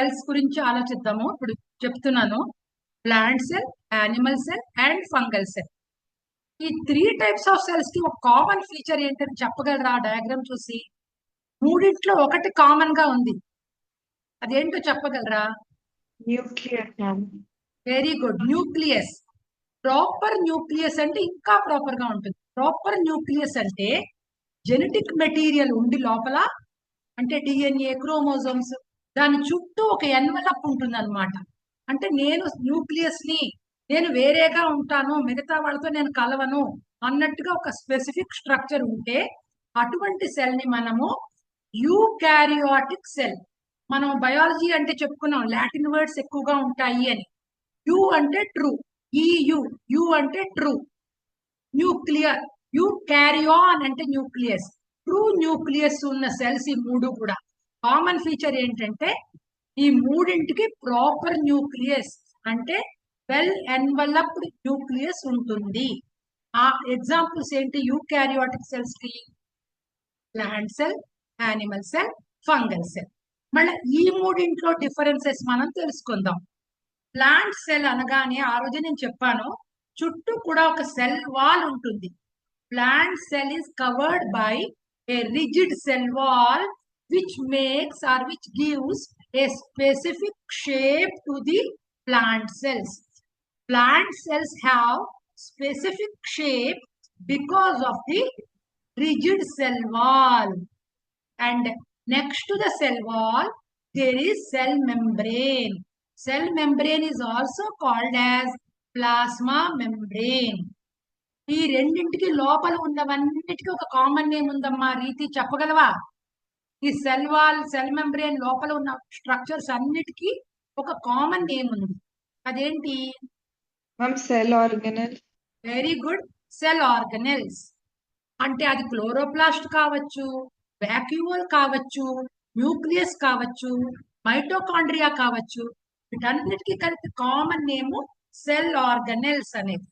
Cells గురించి ఆలోచిద్దాము. ఇప్పుడు చెప్తున్నాను. Plant cell, animal cell and fungal cell. ఈ 3 టైప్స్ ఆఫ్ సెల్స్ కి ఒక కామన్ ఫీచర్ ఏంటని చెప్పగలరా? డయాగ్రామ్ చూసి. మూడింట్లో ఒకటి కామన్ గా ఉంది, అదేంటో చెప్పగలరా? Nuclear family. Very good, nucleus. Proper nucleus అంటే ఇంకా ప్రాపర్ గా ఉంటుంది. ప్రాపర్ న్యూక్లియస్ అంటే జెనెటిక్ మెటీరియల్ ఉండి లోపల, అంటే డిఎన్ఏ, క్రోమోజోమ్స్, దాని చుట్టూ ఒక ఎన్వలప్ ఉంటుంది అనమాట. అంటే నేను న్యూక్లియస్ ని, నేను వేరేగా ఉంటాను, మిగతా వాళ్ళతో నేను కలవను అన్నట్టుగా ఒక స్పెసిఫిక్ స్ట్రక్చర్ ఉంటే అటువంటి సెల్ ని మనము యూకారియోటిక్ సెల్. మనం బయాలజీ అంటే చెప్పుకున్నాం, లాటిన్ వర్డ్స్ ఎక్కువగా ఉంటాయి అని. యు అంటే ట్రూ, ఈయు, యు అంటే ట్రూ. న్యూక్లియర్, యు క్యారియాన్ అంటే న్యూక్లియస్. ట్రూ న్యూక్లియస్ ఉన్న సెల్స్ ఈ మూడు కూడా. కామన్ ఫీచర్ ఏంటంటే ఈ మూడింటికి ప్రాపర్ న్యూక్లియస్ అంటే వెల్ ఎన్వలప్డ్ న్యూక్లియస్ ఉంటుంది. ఆ ఎగ్జాంపుల్స్ ఏంటి యూకారియోటిక్ సెల్స్ కి? Plant cell, animal cell, fungal cell. మళ్ళీ ఈ మూడింట్లో డిఫరెన్సెస్ మనం తెలుసుకుందాం. ప్లాంట్ సెల్ అనగానే ఆ రోజు నేను చెప్పాను, చుట్టూ కూడా ఒక సెల్ వాల్ ఉంటుంది. Plant cell is covered by a rigid cell wall which makes or which gives a specific shape to the plant cells. Plant cells have specific shape because of the rigid cell wall, and next to the cell wall there is cell membrane. Cell membrane is also called as plasma membrane. ఈ రెండింటికి లోపల ఉన్నవన్నిటికీ ఒక common name ఉందమ్మా. రీతి చెప్పగలవా? ఈ cell wall, cell membrane లోపల ఉన్న స్ట్రక్చర్స్ అన్నిటికీ ఒక కామన్ నేమ్ ఉంది. అదేంటి? Cell organelle. Very good, cell organelles. అంటే అది క్లోరోప్లాస్ట్ కావచ్చు, వాక్యూల్ కావచ్చు, న్యూక్లియస్ కావచ్చు, మైటోకాండ్రియా కావచ్చు. వీటన్నిటికీ కలిపి కామన్ నేమ్ సెల్ ఆర్గనెల్స్ అనేది.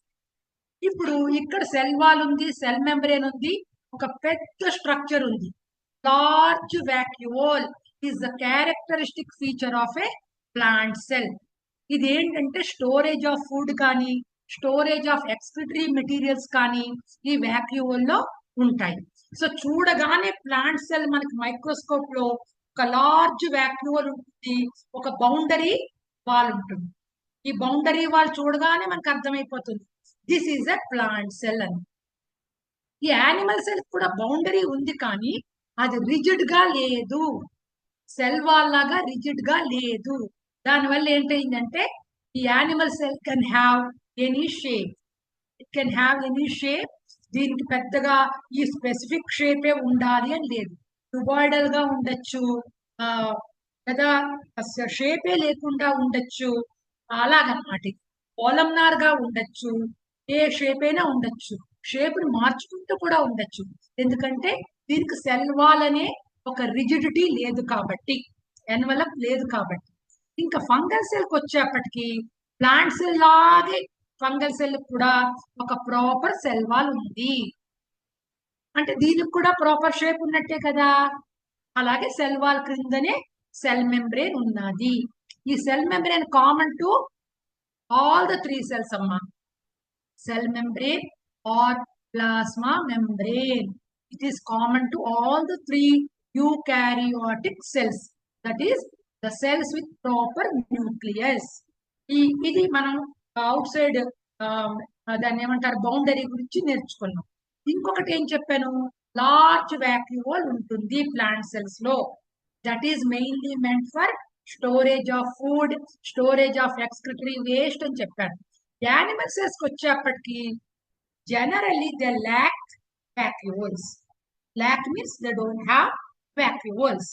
ఇప్పుడు ఇక్కడ సెల్ వాల్ ఉంది, సెల్ మెంబ్రేన్ ఉంది, ఒక పెద్ద స్ట్రక్చర్ ఉంది. Large vacuole is the characteristic feature of A plant cell. ఇది ఏంటంటే స్టోరేజ్ ఆఫ్ ఫుడ్ కానీ, స్టోరేజ్ ఆఫ్ ఎక్స్క్రిటరీ మెటీరియల్స్ కానీ ఈ వాక్యూల్ లో ఉంటాయి. సో చూడగానే ప్లాంట్ సెల్ మనకి మైక్రోస్కోప్ లో ఒక లార్జ్ వాక్యూల్ ఉంటుంది, ఒక బౌండరీ వాల్ ఉంటుంది. ఈ బౌండరీ వాల్ చూడగానే మనకు అర్థమైపోతుంది this is a plant cell అని. ఈ యానిమల్ సెల్ కూడా బౌండరీ ఉంది, కానీ అది రిజిడ్ గా లేదు, సెల్ వాల్ లాగా రిజిడ్ గా లేదు. దానివల్ల ఏంటైందంటే ఈ animal cell can have any shape. It can have any shape. దీనికి పెద్దగా ఈ స్పెసిఫిక్ షేపే ఉండాలి అని లేదు. క్యూబాయిడల్ గా ఉండొచ్చు, లేదా షేపే లేకుండా ఉండొచ్చు, అలాగనమాట. కోలమ్నార్ గా ఉండొచ్చు, ఏ షేప్ అయినా ఉండొచ్చు, షేప్ ని మార్చుకుంటూ కూడా ఉండొచ్చు. ఎందుకంటే దీనికి సెల్ వాల్ అనే ఒక రిజిడిటీ లేదు కాబట్టి, ఎన్వలప్ లేదు కాబట్టి. ఇంకా ఫంగల్ సెల్ కి వచ్చేప్పటికి ప్లాంట్ సెల్ లాగే ఫంగల్ సెల్ కూడా ఒక ప్రాపర్ సెల్ వాల్ ఉంది. అంటే దీనికి కూడా ప్రాపర్ షేప్ ఉన్నట్టే కదా. అలాగే సెల్ వాల్ క్రిందనే సెల్ మెంబ్రేన్ ఉన్నది. ఈ cell membrane common to all the 3 cells అమ్మా. Cell membrane or plasma membrane. It is common to all the 3 eukaryotic cells. That is the cells with proper nucleus. ఇది మనం out side దాన్ని ఏమంటారు, boundary గురించి నేర్చుకున్నాం. ఇంకొకటి ఏం చెప్పాను, లార్జ్ వాక్యూల్ ఉంటుంది ప్లాంట్ సెల్స్ లో. That is mainly meant for storage of food, storage of excretory waste అని చెప్పాను. యానిమల్ సెల్స్ కి వచ్చేప్పటికి generally they lack vacuoles. Lack means they don't have vacuoles.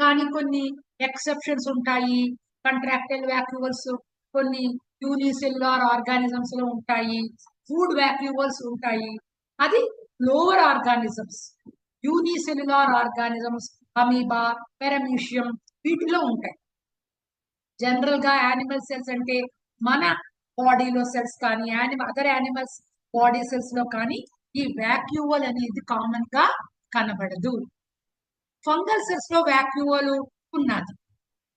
కానీ కొన్ని ఎక్సెప్షన్స్ ఉంటాయి. కంట్రాక్టైల్ వాక్యూల్స్ కొన్ని యూనిసెల్యులార్ ఆర్గానిజమ్స్ లో ఉంటాయి, ఫుడ్ వాక్యూల్స్ ఉంటాయి. అది lower organisms. Unicellular organisms, amoeba, paramecium, వీటిలో ఉంటాయి. జనరల్ గా యానిమల్ సెల్స్ అంటే మన బాడీలో సెల్స్ కానీ, అదర్ యానిమల్స్ బాడీ సెల్స్ లో కానీ ఈ వాక్యూల్ అనేది కామన్ గా కనబడదు. ఫంగల్ సెల్స్ లో వాక్యూల్ ఉన్నది.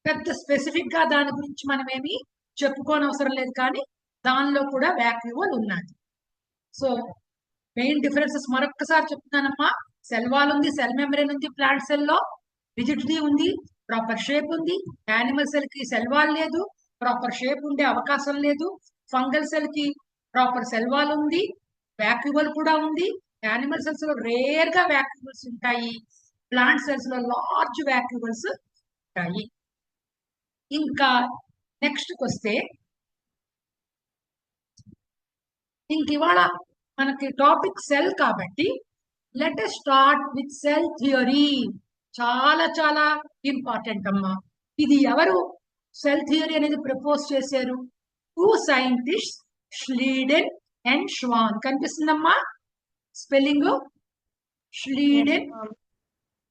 పెద్ద స్పెసిఫిక్ గా దాని గురించి మనం ఏమి చెప్పుకోనవసరం లేదు, కానీ దానిలో కూడా వ్యాక్యూల్ ఉన్నది. సో మెయిన్ డిఫరెన్సెస్ మరొక్కసారి చెప్తున్నానమ్మా. సెల్ వాల్ ఉంది, సెల్ మెంబ్రేన్ ఉంది, ప్లాంట్ సెల్ లో రిజిడిటీ ఉంది, ప్రాపర్ షేప్ ఉంది. యానిమల్ సెల్ కి సెల్ వాల్ లేదు, ప్రాపర్ షేప్ ఉండే అవకాశం లేదు. ఫంగల్ సెల్ కి ప్రాపర్ సెల్ వాల్ ఉంది, వ్యాక్యూబల్ కూడా ఉంది. యానిమల్ సెల్స్ లో రేర్ గా వ్యాక్యూబల్స్ ఉంటాయి, ప్లాంట్ సెల్స్ లో లార్జ్ వ్యాక్యూబల్స్ ఉంటాయి. ఇంకా నెక్స్ట్ వస్తే, ఇంక ఇవాళ మనకి టాపిక్ సెల్ కాబట్టి let us start with cell theory. చాలా చాలా ఇంపార్టెంట్ అమ్మా. ఇది ఎవరు సెల్ థియరీ అనేది ప్రపోజ్ చేశారు? 2 సైంటిస్ట్, ష్లీడెన్ అండ్ ష్వాన్. కనిపిస్తుందమ్మా స్పెల్లింగ్? ష్లీడెన్.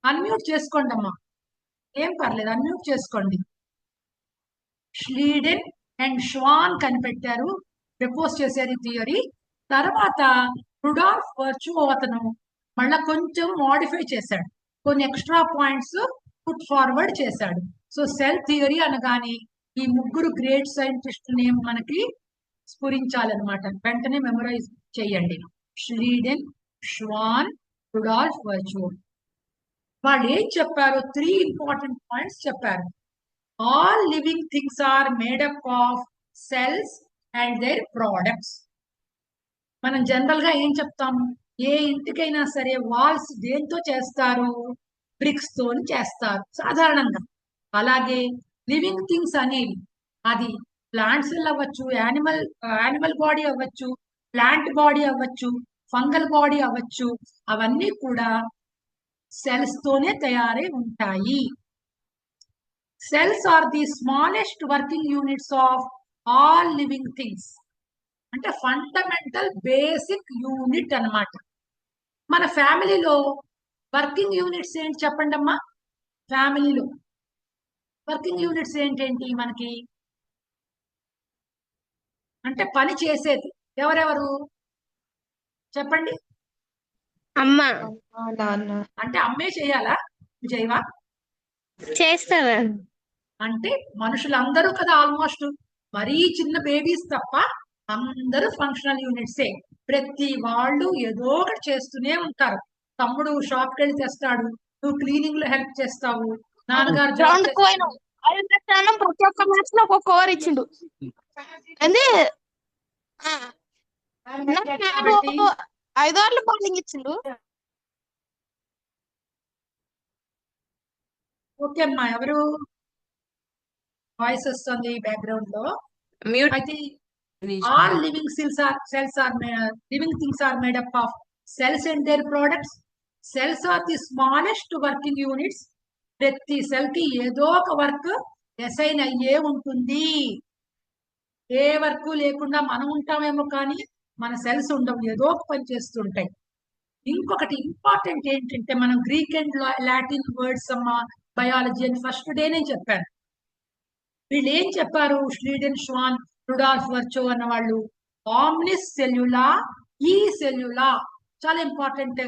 అన్మ్యూట్ చేసుకోండి అమ్మా, ఏం పర్లేదు, అన్మ్యూట్ చేసుకోండి. ష్లీడెన్ అండ్ ష్వాన్ కనిపెట్టారు, ప్రపోజ్ చేశారు ఈ థియరీ. తర్వాత రుడాల్ఫ్ వర్చువో అతను మళ్ళా కొంచెం మోడిఫై చేశాడు, కొన్ని ఎక్స్ట్రా పాయింట్స్ పుట్ ఫార్వర్డ్ చేశాడు. సో సెల్ థియరీ అనగానే ఈ ముగ్గురు గ్రేట్ సైంటిస్ట్ నేమ్ మనకి స్ఫురించాలన్నమాట, వెంటనే మెమరైజ్ చేయండి. ష్లీడెన్, ష్వాన్, రుడాల్ఫ్ వర్చువో. వాళ్ళు ఏం చెప్పారు? 3 ఇంపార్టెంట్ పాయింట్స్ చెప్పారు. All living things are made up of cells and their products. మనం జనరల్ గా ఏం చెప్తాం? ఏ ఇంటికైనా సరే వాల్స్ దేంతో చేస్తారు? బ్రిక్స్ తోని చేస్తారు సాధారణంగా. అలాగే లివింగ్ థింగ్స్ అనేవి, అది ప్లాంట్ సెల్ అవ్వచ్చు, యానిమల్ బాడీ అవ్వచ్చు, ప్లాంట్ బాడీ అవ్వచ్చు, ఫంగల్ బాడీ అవ్వచ్చు, అవన్నీ కూడా సెల్స్ తోనే తయారై ఉంటాయి. Cells are the smallest working units of all living things. అంటే ఫండమెంటల్ బేసిక్ యూనిట్ అన్నమాట. మన ఫ్యామిలీలో వర్కింగ్ యూనిట్స్ ఏంటి చెప్పండి అమ్మా? ఫ్యామిలీలో వర్కింగ్ యూనిట్స్ ఏంటేంటి మనకి? అంటే పని చేసేది ఎవరెవరు చెప్పండి? అమ్మ నాన్న. అంటే అమ్మే చేయాలా, చేయవా? చేస్తాను. అంటే మనుషులందరూ కదా, ఆల్మోస్ట్ మరీ చిన్న బేబీస్ తప్ప అందరూ ఫంక్షనల్ యూనిట్సే. ప్రతి వాళ్ళు ఏదో ఒకటి చేస్తూనే ఉంటారు. తమ్ముడు షాప్కి వెళ్ళి తెస్తాడు, నువ్వు క్లీనింగ్ లో హెల్ప్ చేస్తావు, నాన్నగారు జాబ్ గ్రౌండ్ పోయిన ప్రతి ఒక్క మ్యాచ్ లో ఒక్కొక్క ఓవర్ ఇచ్చిండు. అంటే కాబట్టి 5 ఓవర్లు బౌలింగ్ ఇచ్చిండు. ఓకే అమ్మా, ఎవరు వాయిస్ వస్తుంది బ్యాక్గ్రౌండ్ లో? అయితే all living living things are made up of cells and their products. Cells are the smallest working units. ప్రతి సెల్ కి ఏదో ఒక వర్క్ అసైన్ అయ్యే ఉంటుంది. ఏ వర్క్ లేకుండా మనం ఉంటామేమో కానీ మన సెల్స్ ఉండవు, ఏదో ఒక పని చేస్తుంటాయి. ఇంకొకటి ఇంపార్టెంట్ ఏంటంటే, మనం గ్రీక్ అండ్ లాటిన్ వర్డ్స్ అమ్మా బయాలజీ అని ఫస్ట్ డేనే చెప్పాను. వీళ్ళు ఏం చెప్పారు? ష్లీడెన్, ష్వాన్, రుడాల్ఫ్ వర్చో అన్న వాళ్ళు ఆమ్నిస్ సెల్యులా, ఈ సెల్యులా. చాలా ఇంపార్టెంట్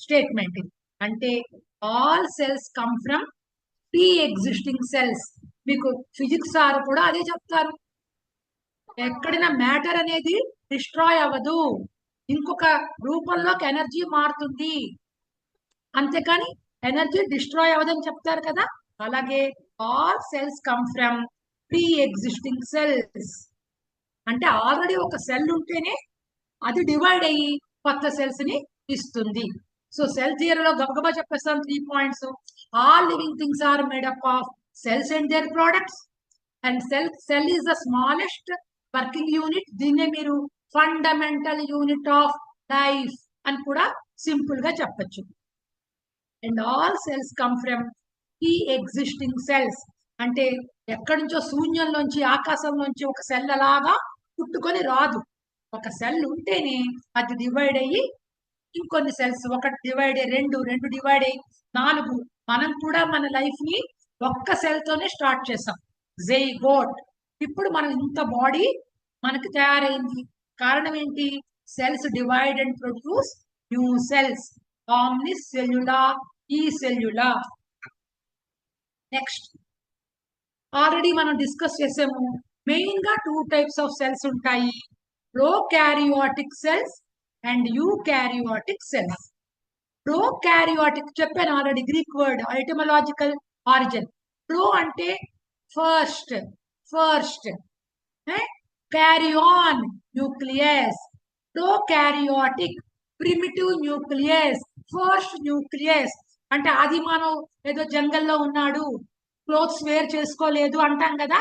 స్టేట్మెంట్ ఇది. అంటే all cells come from pre existing cells. మీకు ఫిజిక్స్ సార్ కూడా అదే చెప్తారు. ఎక్కడైనా మ్యాటర్ అనేది డిస్ట్రాయ్ అవ్వదు, ఇంకొక రూపంలోకి ఎనర్జీ మారుతుంది, అంతేకాని ఎనర్జీ డిస్ట్రాయ్ అవ్వదని చెప్తారు కదా. అలాగే all cells come from pre existing cells. అంటే ఆల్రెడీ ఒక సెల్ ఉంటేనే అది డివైడ్ అయ్యి కొత్త సెల్స్ ని ఇస్తుంది. సో సెల్ థియరీలో గబగబా చెప్పేస్తాం 3 points. All living things are made up of cells and their products. And cell is the smallest working unit. దీన్నే మీరు ఫండమెంటల్ యూనిట్ ఆఫ్ లైఫ్ అని కూడా సింపుల్ గా చెప్పచ్చు. And all cells come from ఈ existing cells. అంటే ఎక్కడి నుంచో శూన్యంలోంచి, ఆకాశంలోంచి ఒక సెల్ అలాగా పుట్టుకొని రాదు. ఒక సెల్ ఉంటేనే అది డివైడ్ అయ్యి ఇంకొన్ని సెల్స్, ఒకటి డివైడ్ అయ్యి 2 డివైడ్ అయ్యి 4. మనం కూడా మన లైఫ్ ని ఒక్క సెల్ తోనే స్టార్ట్ చేసాం, జైగోట్. ఇప్పుడు మనం ఇంత బాడీ మనకి తయారైంది. కారణం ఏంటి? Cells divide and produce new cells. ఆమ్నిస్ సెల్యులా, ఈ సెల్యులా. నెక్స్ట్ ఆల్రెడీ మనం డిస్కస్ చేసాము. మెయిన్ గా 2 టైప్స్ ఆఫ్ సెల్స్ ఉంటాయి, prokaryotic cells and eukaryotic cells. Prokaryotic చెప్పాను already, Greek word, etymological origin. Pro అంటే first, first, karyon nucleus. Prokaryotic primitive nucleus, first nucleus. అంటే అది మనం ఏదో జంగల్లో ఉన్నాడు, క్లోత్స్ వేర్ చేసుకోలేదు అంటాం కదా,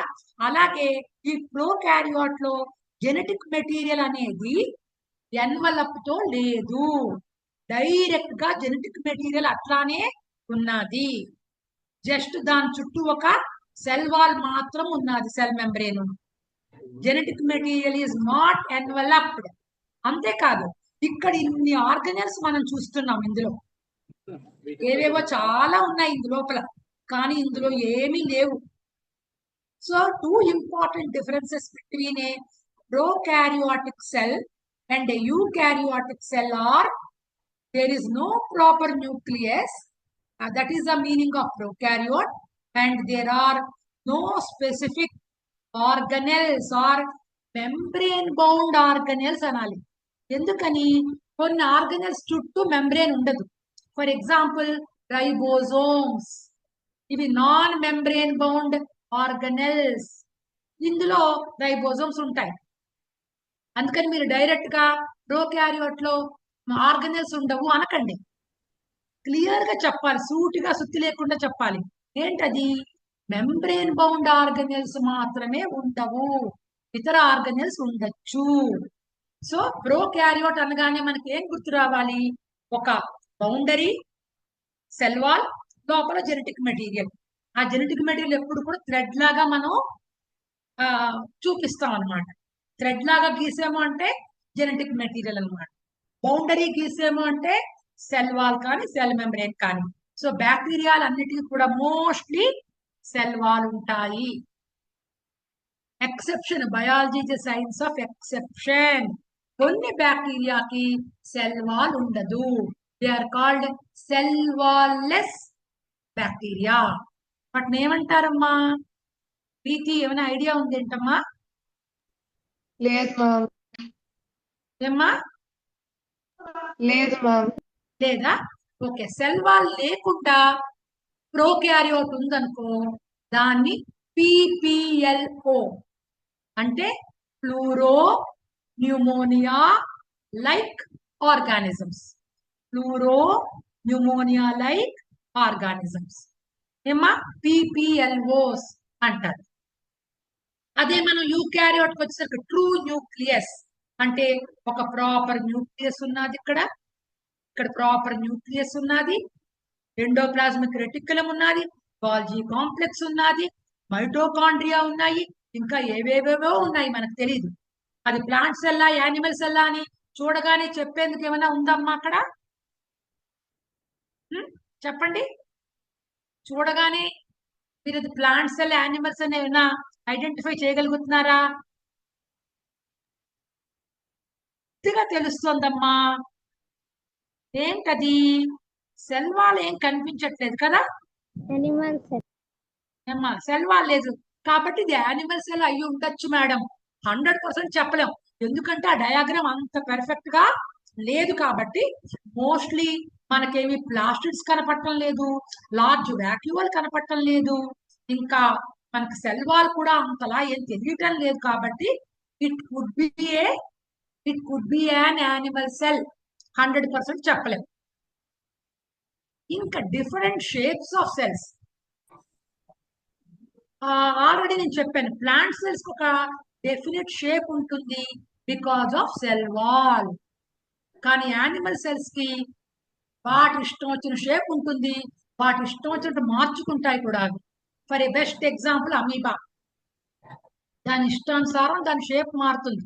అలాగే ఈ ప్రోకారియోట్ లో జెనెటిక్ మెటీరియల్ అనేది ఎన్వలప్ తో లేదు, డైరెక్ట్ గా జెనెటిక్ మెటీరియల్ అట్లానే ఉన్నది. జస్ట్ దాని చుట్టూ ఒక సెల్ వాల్ మాత్రం ఉన్నది, cell membrane. Genetic material is not enveloped. అంతేకాదు, ఇక్కడ ఇన్ని ఆర్గనల్స్ మనం చూస్తున్నాం, ఇందులో ఏవేవో చాలా ఉన్నాయి ఇందు లోపల, కానీ ఇందులో ఏమీ లేవు. So 2 important differences between a prokaryotic cell and a eukaryotic cell are: there is no proper nucleus, that is the meaning of prokaryote, and there are no specific organelles or membrane bound organelles anali. ఎందుకని? కొన్ని organelles చుట్టూ membrane ఉండదు. For example ribosomes, ఇవి non membrane bound organelles. ఇందులో ribosomes ఉంటాయి. అందుకని మీరు direct గా ప్రోకారియోట్ లో ఆర్గనెల్స్ ఉండవు అనకండి. క్లియర్ గా చెప్పాలి, సూటిగా సుత్తి లేకుండా చెప్పాలి. ఏంటది? మెంబ్రేన్ బౌండ్ ఆర్గనెల్స్ మాత్రమే ఉండవు, ఇతర ఆర్గనెల్స్ ఉండొచ్చు. సో ప్రోకారియోట్ అనగానే మనకి ఏం గుర్తు రావాలి? ఒక బౌండరీ, సెల్ వాల్, లోపల జెనెటిక్ మెటీరియల్. ఆ జెనెటిక్ మెటీరియల్ ఎప్పుడు కూడా థ్రెడ్ లాగా మనం చూపిస్తాం అనమాట. థ్రెడ్ లాగా గీసాము అంటే జెనెటిక్ మెటీరియల్ అనమాట. బౌండరీ గీసాము అంటే సెల్ వాల్ కానీ సెల్ మెంబ్రేన్ కానీ. సో బ్యాక్టీరియాలు అన్నిటికీ కూడా మోస్ట్లీ సెల్ వాల్ ఉంటాయి. Exception, biology is science of exception. కొన్ని బ్యాక్టీరియాకి సెల్ వాల్ ఉండదు. They are called cell wall less bacteria. వాటిని ఏమంటారమ్మా? ప్రీతి, ఏమైనా ఐడియా ఉంది ఏంటమ్మా? లేదు మ్యామ్. ఏమ్మా? లేదు మ్యామ్. లేదా? ఓకే. సెల్ వాల్ లేకుండా ప్రోకారియోట్ ఉందనుకో, దాన్ని PPLO అంటే pleuro pneumonia like organisms. Pleuro pneumonia like organisms ఏమ్మా PPLOs అంటారు. అదే మనం యూకారియోట్ వచ్చేసరికి ట్రూ న్యూక్లియస్ అంటే ఒక ప్రాపర్ న్యూక్లియస్ ఉన్నది. ఇక్కడ ప్రాపర్ న్యూక్లియస్ ఉన్నది, ఎండోప్లాస్మిక్ రెటిక్యులం ఉన్నది, గాల్జీ కాంప్లెక్స్ ఉన్నది, మైటోకాండ్రియా ఉన్నాయి, ఇంకా ఏవేవేవో ఉన్నాయి, మనకు తెలియదు. అది ప్లాంట్ సెల్లా యానిమల్ సెల్లా అని చూడగానే చెప్పేందుకు ఏమైనా ఉందమ్మా అక్కడ? చెప్పండి. చూడగానే మీరు అది ప్లాంట్ సెల్ యానిమల్స్ అని ఏమైనా ఐడెంటిఫై చేయగలుగుతున్నారా? పూర్తిగా తెలుస్తోందమ్మా. ఏంటది? సెల్ వాల్ ఏం కనిపించట్లేదు కదా, ఏమ్మా? సెల్ వాల్ లేదు కాబట్టి ఇది యానిమల్ సెల్ అయ్యి ఉండొచ్చు మేడం. 100% చెప్పలేం, ఎందుకంటే ఆ డయాగ్రామ్ అంత పెర్ఫెక్ట్ గా లేదు కాబట్టి. మోస్ట్లీ మనకేమి ప్లాస్టిడ్స్ కనపడటం లేదు, లార్జ్ వాక్యూల్ కనపడటం లేదు, ఇంకా మనకి సెల్ వాల్ కూడా అంతలా ఏం తెలియటం లేదు కాబట్టి it could be an animal cell. 100% చెప్పలేం. ఇంకా different shapes of cells already నేను చెప్పాను. ప్లాంట్ సెల్స్ ఒక డెఫినెట్ షేప్ ఉంటుంది బికాజ్ ఆఫ్ సెల్ వాల్. కానీ యానిమల్ సెల్స్ కి వాటి ఇష్టం వచ్చిన షేప్ ఉంటుంది, వాటి ఇష్టం వచ్చినట్టు మార్చుకుంటాయి కూడా. For a best example amoeba. దాని ఇష్టానుసారం దాని షేప్ మారుతుంది.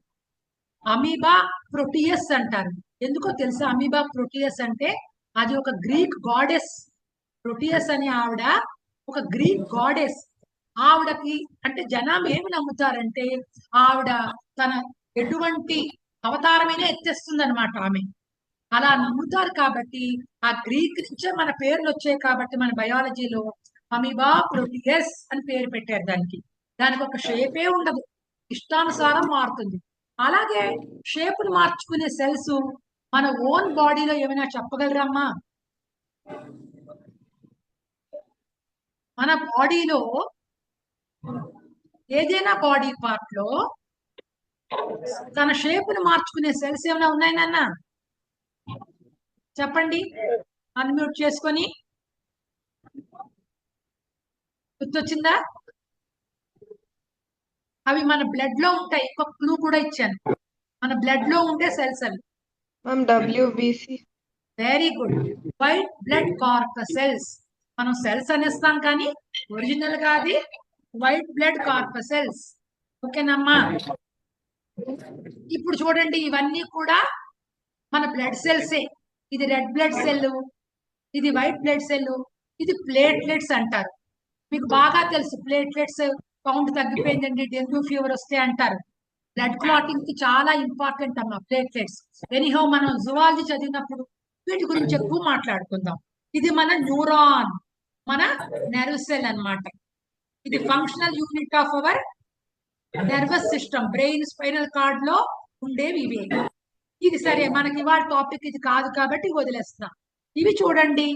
అమీబా ప్రోటియస్ అంటారు. ఎందుకో తెలుసా అమీబా ప్రోటియస్ అంటే? అది ఒక గ్రీక్ గాడెస్. ప్రోటియస్ అని ఆవిడ ఒక గ్రీక్ గాడెస్. ఆవిడకి అంటే జనం ఏమి నమ్ముతారంటే ఆవిడ తన ఎటువంటి అవతారమైనా ఎత్తేస్తుంది అనమాట ఆమె. అలా నమ్ముతారు కాబట్టి ఆ గ్రీక్ నుంచే మన పేర్లు వచ్చాయి కాబట్టి మన బయాలజీలో అమీబా ప్రోటియస్ అని పేరు పెట్టారు దానికి. దానికి ఒక షేపే ఉండదు, ఇష్టానుసారం మారుతుంది. అలాగే షేపును మార్చుకునే సెల్స్ మన ఓన్ బాడీలో ఏమైనా చెప్పగలరమ్మా? మన బాడీలో ఏదైనా బాడీ పార్ట్ లో తన షేపును మార్చుకునే సెల్స్ ఏమైనా ఉన్నాయి నాన్న? చెప్పండి, అన్మ్యూట్ చేసుకొని. గుర్తొచ్చిందా? అవి మన బ్లడ్ లో ఉంటాయి. ఒక క్లూ కూడా ఇచ్చాను, మన బ్లడ్ లో ఉండే సెల్స్ అవి. Ma'am WBC. Very good. White blood corpuscles. మనం సెల్స్ అనేస్తాం కానీ ఒరిజినల్ గా అది వైట్ బ్లడ్ కార్పసెల్స్. ఓకేనమ్మా? ఇప్పుడు చూడండి, ఇవన్నీ కూడా మన బ్లడ్ సెల్సే. ఇది రెడ్ బ్లడ్ సెల్, ఇది వైట్ బ్లడ్ సెల్, ఇది ప్లేట్లెట్స్ అంటారు. మీకు బాగా తెలుసు, ప్లేట్లెట్స్ కౌంట్ తగ్గిపోయిందండి, డెంగ్యూ ఫీవర్ వస్తే అంటారు. బ్లడ్ క్లాటింగ్ కి చాలా ఇంపార్టెంట్ అమ్మా ప్లేట్లెట్స్. ఎనీహౌ మనం జువాలజీ చదివినప్పుడు వీటి గురించి ఎక్కువ మాట్లాడుకుందాం. ఇది మన న్యూరాన్, మన నెర్వ్ సెల్ అన్నమాట. ఇది functional unit of our nervous system. Brain spinal cord లో ఉండేవి ఇవి. ఇది సరే, మనకి ఇవాళ టాపిక్ ఇది కాదు కాబట్టి వదిలేస్తాం. ఇవి చూడండి,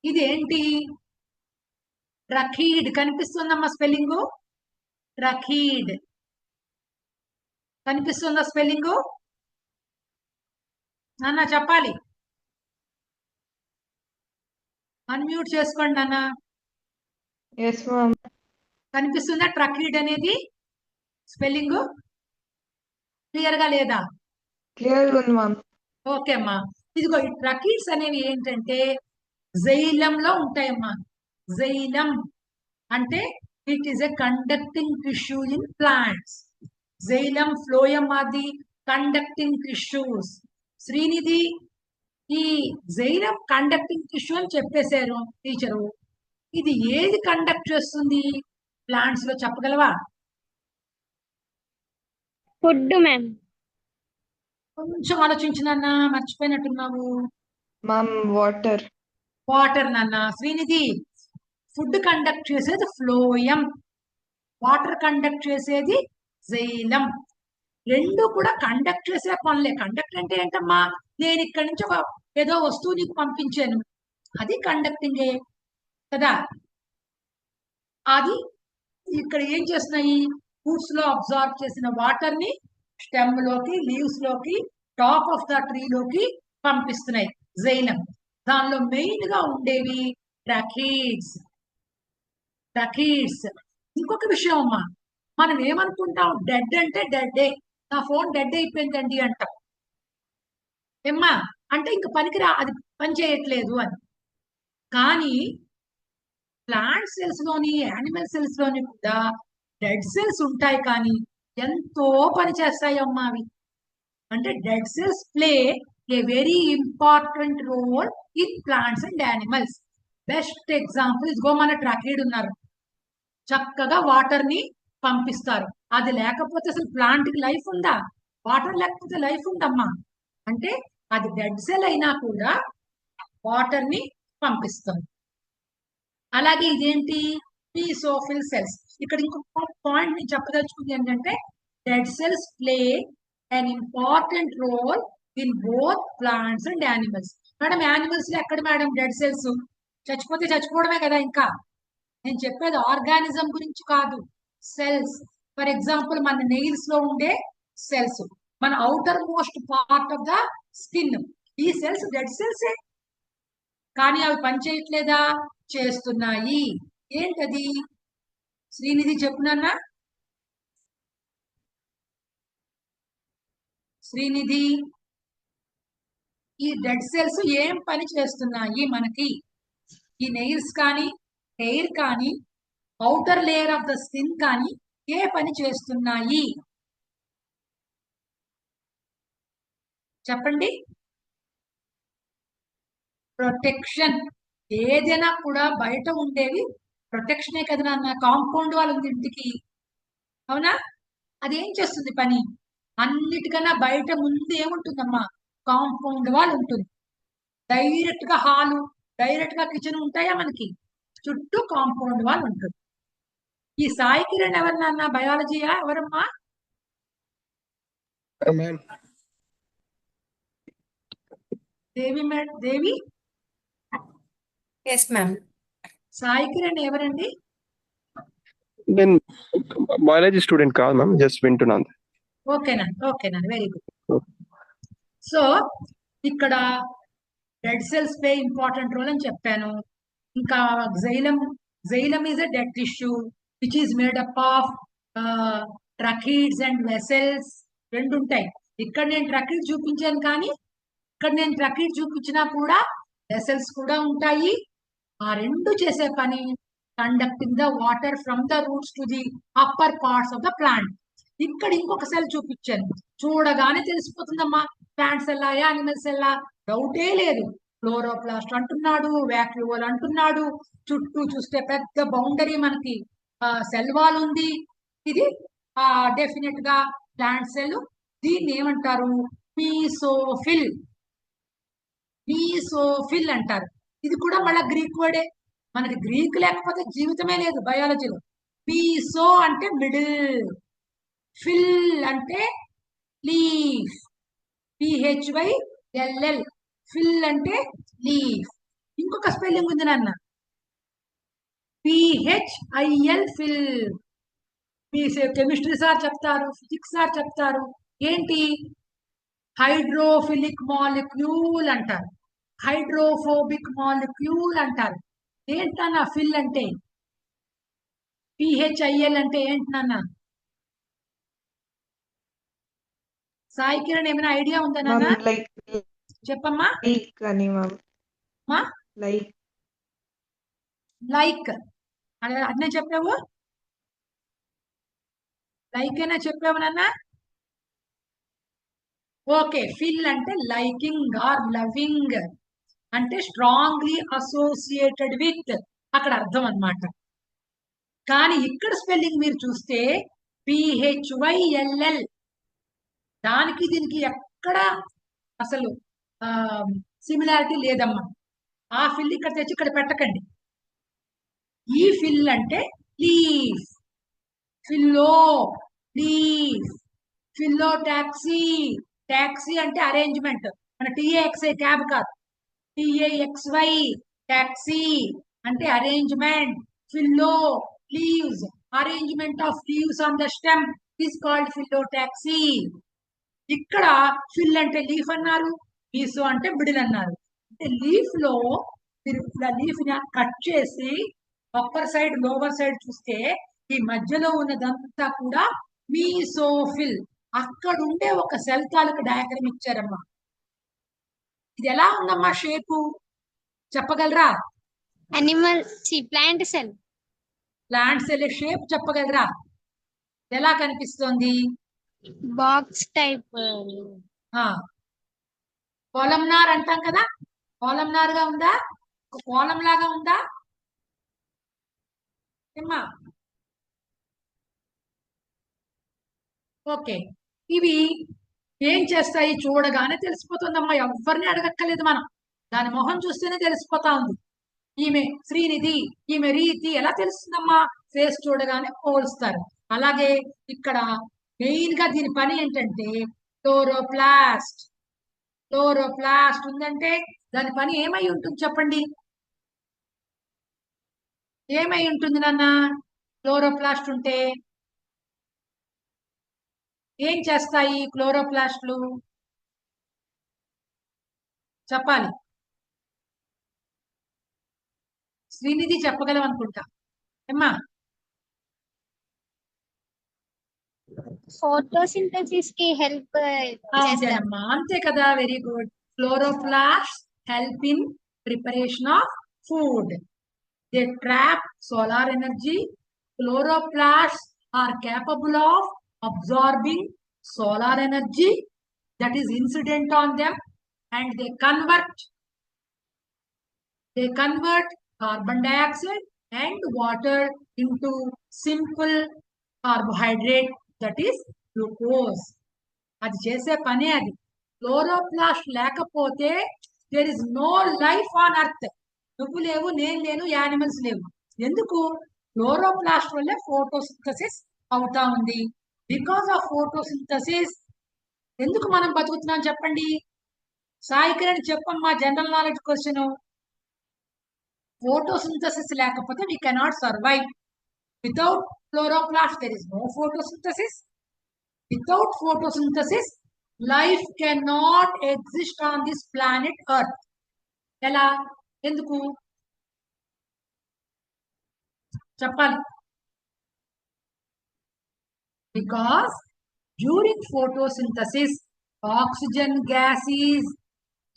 ఇది ఏంటి? ట్రకీడ్. కనిపిస్తుందమ్మా స్పెల్లింగ్? ట్రకీడ్ కనిపిస్తుందా స్పెల్లింగ్? నాన్న చెప్పాలి, అన్మ్యూట్ చేసుకోండి నాన్న. Yes ma'am. కనిపిస్తుందా ట్రకీడ్ అనేది స్పెల్లింగ్? క్లియర్ గా లేదా? క్లియర్ ఉంది మ్యామ్. ఓకే అమ్మా. ఇదిగో ఈ ట్రకీడ్స్ అనేవి ఏంటంటే జైలంలో ఉంటాయమ్మా. జైలం అంటే it is a conducting tissue in plants. Xylem, phloem ఆది కండక్టింగ్ టిష్యూస్. శ్రీనిధి, ఈ జైలం కండక్టింగ్ టిష్యూ అని చెప్పేశారు టీచరు. ఇది ఏది కండక్ట్ చేస్తుంది ప్లాంట్స్ లో చెప్పగలవా? Food ma'am. కొంచెం ఆలోచించినన్నా, మర్చిపోయినట్టున్నావు. Ma'am water. వాటర్ నాన్న. శ్రీనిధి, ఫుడ్ కండక్ట్ చేసేది ఫ్లోయం, వాటర్ కండక్ట్ చేసేది జైలం. రెండు కూడా కండక్ట్ చేసే పనులే. కండక్ట్ అంటే ఏంటమ్మా? నేను ఇక్కడి నుంచి ఒక ఏదో వస్తువు నీకు పంపించాను, అది కండక్టింగే కదా. అది ఇక్కడ ఏం చేస్తున్నాయి? ఫ్రూట్స్ లో అబ్జార్బ్ చేసిన వాటర్ ని స్టెమ్ లోకి, లీవ్స్ లోకి, టాప్ ఆఫ్ ద ట్రీ లోకి పంపిస్తున్నాయి జైలం. దానిలో మెయిన్ గా ఉండేవి ట్రకీడ్స్. ట్రకీడ్స్. ఇంకొక విషయం అమ్మా, మనం ఏమనుకుంటాం? డెడ్ అంటే డెడ్డే, నా ఫోన్ డెడ్ అయిపోయిందండి అంటాం. ఏమ్మా అంటే ఇంక పనికిరా, అది పని చేయట్లేదు అని. కానీ ప్లాంట్ సెల్స్ లోని, యానిమల్ సెల్స్ లోని కూడా డెడ్ సెల్స్ ఉంటాయి, కానీ ఎంతో పని చేస్తాయి అమ్మా అవి. అంటే dead cells play a very important role in plants and animals. Best example ఇదిగో మన ట్రకీడ్ ఉన్నారు. చక్కగా వాటర్ ని పంపిస్తారు. అది లేకపోతే అసలు ప్లాంట్ కి లైఫ్ ఉందా? వాటర్ లేకపోతే లైఫ్ ఉందమ్మా? అంటే అది డెడ్ సెల్ అయినా కూడా వాటర్ ని పంపిస్తుంది. అలాగే ఇదేంటి? పీసోఫిల్ సెల్స్. ఇక్కడ ఇంకొక పాయింట్ నేను చెప్పదలుచుకుంది ఏంటంటే dead cells play an important role in both plants and animals. Madam animals లో ఎక్కడ మేడం డెడ్ సెల్స్? చచ్చిపోతే చచ్చిపోవడమే కదా. ఇంకా నేను చెప్పేది ఆర్గానిజం గురించి కాదు, సెల్స్. ఫర్ ఎగ్జాంపుల్ మన నెయిల్స్ లో ఉండే సెల్స్, మన outer most part of the skin, ఈ సెల్స్ డెడ్ సెల్సే. కానీ అవి పని చేయట్లేదా? చేస్తున్నాయి. ఏంటది? శ్రీనిధి చెప్పునన్నా. శ్రీనిధి, ఈ డెడ్ సెల్స్ ఏం పని చేస్తున్నాయి మనకి? ఈ నెయిల్స్ కానీ, హెయిర్ కానీ, outer layer of the skin కానీ ఏ పని చేస్తున్నాయి చెప్పండి. ప్రొటెక్షన్. ఏదైనా కూడా బయట ఉండేవి ప్రొటెక్షనే కదా నాన్న. కాంపౌండ్ వాళ్ళు ఉంది ఇంటికి, అవునా? అది ఏం చేస్తుంది పని? అన్నిటికన్నా బయట ముందు ఏముంటుందమ్మా? కాంపౌండ్ వాల్ ఉంటుంది. డైరెక్ట్ గా హాలు, డైరెక్ట్ గా కిచెన్ ఉంటాయా మనకి? చుట్టూ కాంపౌండ్ వాల్ ఉంటుంది. ఈ సాయి కిరణ్ ఎవరినన్నా బయాలజీయా ఎవరమ్మా? Ma'am Devi yes ma'am. Sai Kiran ఎవరండి? నేను బయాలజీ స్టూడెంట్ కాదు మ్యామ్, జస్ట్ వింటున్నాను. ఓకేనా వెరీ గుడ్. సో ఇక్కడ dead cells play important role అని చెప్పాను. ఇంకా xylem is a dead tissue which is made up of tracheids and vessels. రెండు ఉంటాయి. ఇక్కడ నేను ట్రకీడ్ చూపించాను, కానీ ఇక్కడ నేను ట్రకీడ్ చూపించినా కూడా వెసెల్స్ కూడా ఉంటాయి. ఆ రెండు చేసే పని conducting the water from the roots to the upper parts of the plant. ఇక్కడ ఇంకొక సెల్ చూపించాను, చూడగానే తెలిసిపోతుందమ్మా ప్లాంట్ సెల్ యానిమల్ సెల్, డౌటే లేదు. క్లోరోప్లాస్ట్ అంటున్నాడు, వ్యాక్యూవల్ అంటున్నాడు, చుట్టూ చూస్తే పెద్ద బౌండరీ మనకి సెల్ వాల్ ఉంది. ఇది డెఫినెట్ గా ప్లాంట్ సెల్. దీన్ని ఏమంటారు? మీసోఫిల్ అంటారు. ఇది కూడా మళ్ళీ గ్రీక్ వర్డే. మనకి గ్రీక్ లేకపోతే జీవితమే లేదు బయాలజీలో. మీసో అంటే మిడిల్, ఫిల్ అంటే లీఫ్, PHYLL, ఫిల్ అంటే లీఫ్. ఇంకొక స్పెల్లింగ్ ఉంది నాన్న, PHIL ఫిల్. మీ కెమిస్ట్రీ సార్ చెప్తారు, ఫిజిక్స్ సార్ చెప్తారు. ఏంటి? హైడ్రోఫిలిక్ మాలిక్యూల్ అంటారు, హైడ్రోఫోబిక్ మాలిక్యూల్ అంటారు. ఏంటన్నా ఫిల్ అంటే? PHIL అంటే ఏంటన్నా? సాయి కిరణ్ ఏమైనా ఐడియా ఉందా నాన్న? మ్యామ్ లైక్ చెప్పమ్మా. లైక్ అని మ్యామ్. మా లైక్ అదే చెప్పావు, లైక్ అయినా చెప్పావు నాన్న. ఓకే, ఫిల్ అంటే లైకింగ్ ఆర్ లవింగ్, అంటే స్ట్రాంగ్లీ అసోసియేటెడ్ విత్, అక్కడ అర్థం అన్నమాట. కానీ ఇక్కడ స్పెల్లింగ్ మీరు చూస్తే PHYLL, దానికి దీనికి ఎక్కడ అసలు సిమిలారిటీ లేదమ్మా. ఆ ఫిల్ ఇక్కడ తెచ్చి ఇక్కడ పెట్టకండి. ఈ ఫిల్ అంటే లీఫ్, లీఫ్, ఫిల్లోటాక్సీ. టాక్సీ అంటే అరేంజ్మెంట్, మన TAXI క్యాబ్ కాదు, TAXY టాక్సీ అంటే arrangement. Phyllo leaves, arrangement of leaves on the stem is called phyllotaxy. ఇక్కడ ఫిల్ అంటే లీఫ్ అన్నారు, మీసో అంటే మిడిల్ అన్నారు. అంటే లీఫ్ లో మీరు లీఫ్ ని కట్ చేసి అప్పర్ సైడ్ లోవర్ సైడ్ చూస్తే ఈ మధ్యలో ఉన్నదంతా కూడా మీసోఫిల్. అక్కడ ఉండే ఒక సెల్ తాలూకు డయాగ్రమ్ ఇచ్చారమ్మా. ఇది ఎలా ఉందమ్మా షేపు చెప్పగలరా? Plant cell. Plant cell shape చెప్పగలరా? ఎలా కనిపిస్తోంది? Box type. కాలమ్నార్ అంటాం కదా, కాలమ్నార్ గా ఉందా? కాలం లాగా ఉందా ఏమ్మా? ఓకే, ఇవి ఏం చేస్తాయి? చూడగానే తెలిసిపోతుందమ్మా, ఎవరిని అడగక్కర్లేదు మనం. దాని మొహం చూస్తేనే తెలిసిపోతా ఉంది. ఈమె శ్రీనిధి, ఈమె రీతి ఎలా తెలుస్తుందమ్మా? ఫేస్ చూడగానే పోల్స్తారు. అలాగే ఇక్కడ మెయిన్ గా దీని పని ఏంటంటే క్లోరోప్లాస్ట్. క్లోరోప్లాస్ట్ ఉందంటే దాని పని ఏమై ఉంటుంది చెప్పండి? ఏమై ఉంటుంది నాన్న? క్లోరోప్లాస్ట్ ఉంటే ఏం చేస్తాయి క్లోరోప్లాస్ట్లు? చెప్పాలి. శ్రీనిధి చెప్పగలం అనుకుంటా ఏమ్మా? ఫోటోసింథసిస్ కి హెల్ప్ అంతేనమ్మా, అంతే కదా. Very good. Chloroplast help in preparation of food. They trap solar energy. Chloroplasts are capable of absorbing solar energy that is incident on them, and they convert carbon dioxide and water into simple carbohydrate, that is glucose. అది చేసే పనే అది. Chloroplast లేకపోతే there is no life on earth. నువ్వు లేవు, నేను లేను, animals లేవు. ఎందుకు? క్లోరోప్లాస్ట్ వల్లే ఫోటోసింథసిస్ అవుతా ఉంది. బికాస్ ఆఫ్ ఫోటోసింథసిస్ ఎందుకు మనం బతుకుతున్నాం చెప్పండి? సాయి కిరణ్ చెప్పమ్మా, జనరల్ నాలెడ్జ్ క్వశ్చన్. ఫోటోసింథసిస్ లేకపోతే we cannot survive. Without chloroplast there is no photosynthesis. Without photosynthesis life cannot exist on this planet earth. ఎలా? ఎందుకు చెప్పాలి? Because during photosynthesis oxygen gas is